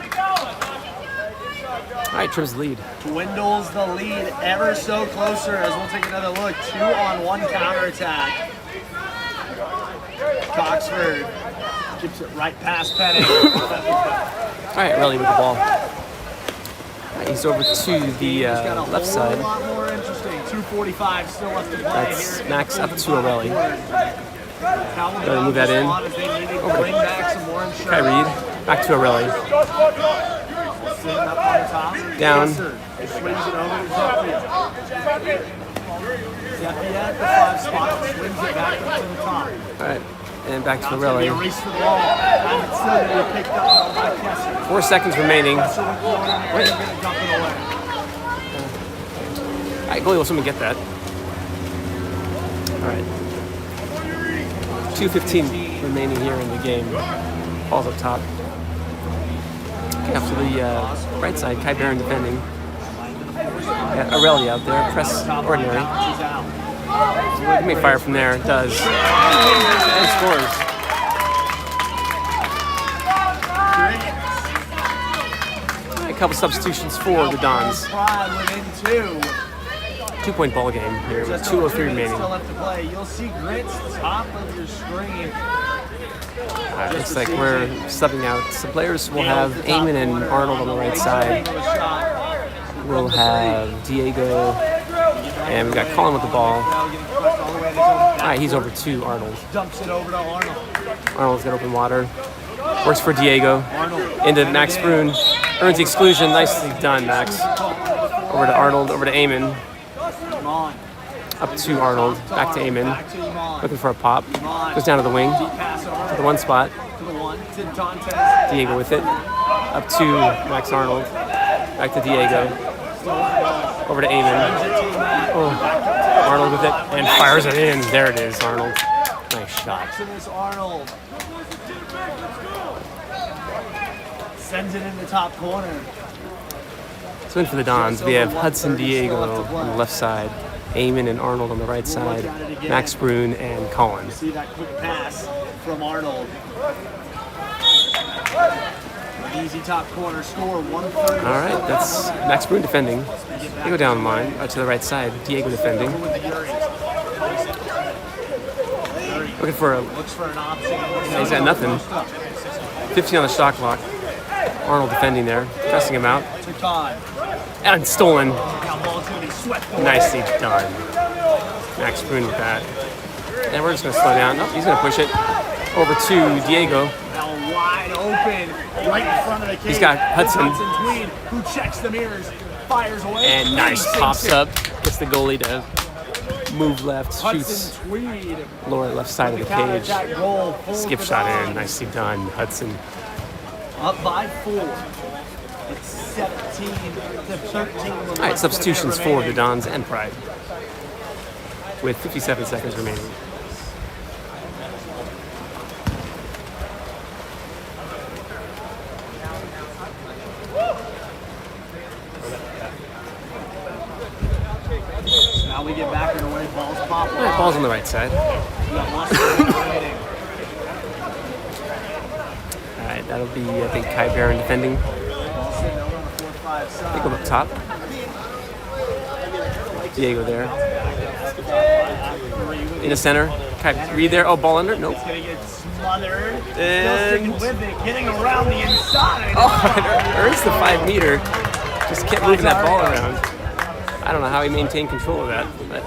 All right, trims the lead. dwindles the lead ever so closer as we'll take another look. 2-on-1 counterattack. Coxford keeps it right past Penning. All right, Relly with the ball. All right, he's over to the left side. A lot more interesting. 2:45 still left to play. That's here. Max up to O'Reilly. Gotta move that in. Bring back some more Kai Reed, back to O'Reilly. Sitting up on the top. Down. He swings it over to Zephia. Zephia at the 5 spot. Swings it back up to the top. All right, and back to It's gonna be O'Reilly. a race for the ball. And it's still gonna be picked up by Kessler. 4 seconds remaining. All Kessler with one, and they're gonna dump it away. right, goalie will someone get that. All right. 2:15 remaining here in the game. Ball's up top. Okay, off to the right side, Kai Barron defending. Got O'Reilly out there, press ordinary. Bounces out. He may fire from there, it does. And scores. All right, a couple substitutions for the Dons. Pride within 2. 2-point ball game here with 2:03 remaining. Still left to play. You'll see Grits top of your screen. Looks like we're subbing out some players. We'll have Eamon and Arnold on the right side. We'll have Diego, and we've got Colin with the ball. All right, he's over to Arnold. Dumps it over to Arnold. Arnold's got open water. Works for Diego. Arnold Into Max Brun. Earns the exclusion. Nicely done, Max. Over to Arnold. Over to Eamon. Iman. Up to Arnold. Back to Eamon. Back to Iman. Looking for a pop. Goes down to the wing. Deep pass over To the one spot. to the 1 to Dantes. Diego with it. Up to Max Arnold. Back to Diego. Over to Eamon. Oh, Arnold with it. And fires it in. There it is, Arnold. Nice shot. To this Arnold. Sends it in the top corner. So in for the Dons, we have Hudson Diego on the left side. Eamon and Arnold on the right side. Max Brun and Colin. See that quick pass from Arnold. An easy top corner score, 130. All right, that's Max Brun defending. They go down the line, out to the right side. Diego defending. Looking for a, Looks for an option. he's got nothing. 15 on the shot clock. Arnold defending there, pressing him out. To Todd. And stolen. Now ball's gonna be swept away. Nicely done. Max Brun with that. And we're just going to slow down. Oh, he's going to push it over to Diego. Now wide open, right in front of the cage. He's got Hudson. Hudson Tweed, who checks the mirrors, fires away. And nice sinks pops it. up. Gets the goalie to move left, shoots Hudson Tweed. lower left side of the cage. Counterattack goal. Full Skip for shot Dons. in. Nicely done, Hudson. Up by 4. It's 17 to 13. All right, substitutions for the Dons and Pride. With 57 seconds remaining. Now we get back underway. Balls pop. All right, ball's on the right side. We got lots of remaining. All right, that'll be, I think, Kai Barron defending. Ball sitting over on the 4-5 side. Pick him up top. Diego there. In the center. Kai Reed there. Oh, ball under? Nope. It's gonna get smothered. And- Still with it, getting around the inside. Oh, it earns the 5 meter. Just kept moving that ball around. I don't know how he maintained control of that, but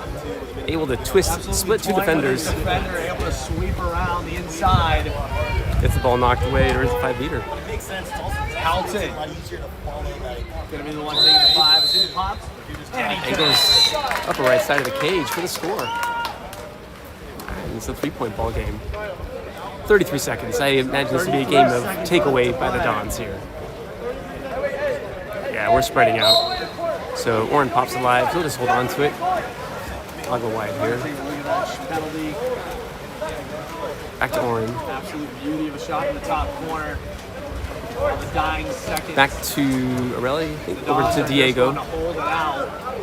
able to twist, Absolutely split 2 toying with defenders. his defender, able to sweep around the inside. Gets the ball knocked away. It earns the 5 meter. Halton. Gonna be the one taking the 5 as soon as it pops. And he It goes upper right side of the cage for the score. And it's a 3-point ball game. 33 seconds. I imagine this will be a game of takeaway by the Dons here. Yeah, we're spreading out. So Oren pops alive. He'll just hold on to it. I'll go wide here. Take a look at that penalty. Back to Oren. Absolute beauty of a shot in the top corner. On the dying seconds. Back to Arelli. I think, over Dons to are Diego. just gonna hold it out.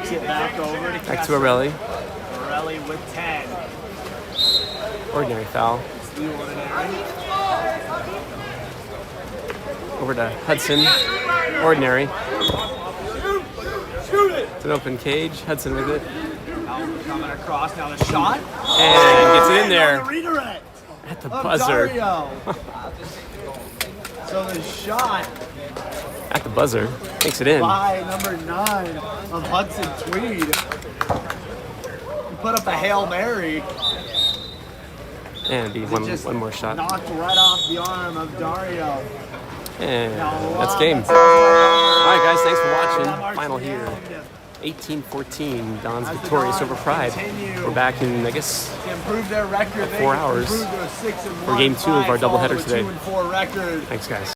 Kicks it back over to Back to Crespi. Arelli. Morelli with 10. Ordinary foul. It's the ordinary. Over to Hudson. Ordinary. It's an open cage. Hudson with it. Now coming across. Now the shot. And gets it in On there the redirect at the of buzzer. Dario. So the shot At the buzzer. Makes it in. by number 9 of Hudson Tweed. He put up a Hail Mary. And be Just one more shot. knocked right off the arm of Dario. And Now, that's wow, game. that's All right, guys. Thanks for that watching. marks Final the here. end. 18-14. Don's As the victorious Dons over Pride. continue We're back in, I guess, To improve their record, they 4 hours improved to a 6-1 for game 2 of our Pride, doubleheader followed today. with a 2-4 record. Thanks, guys.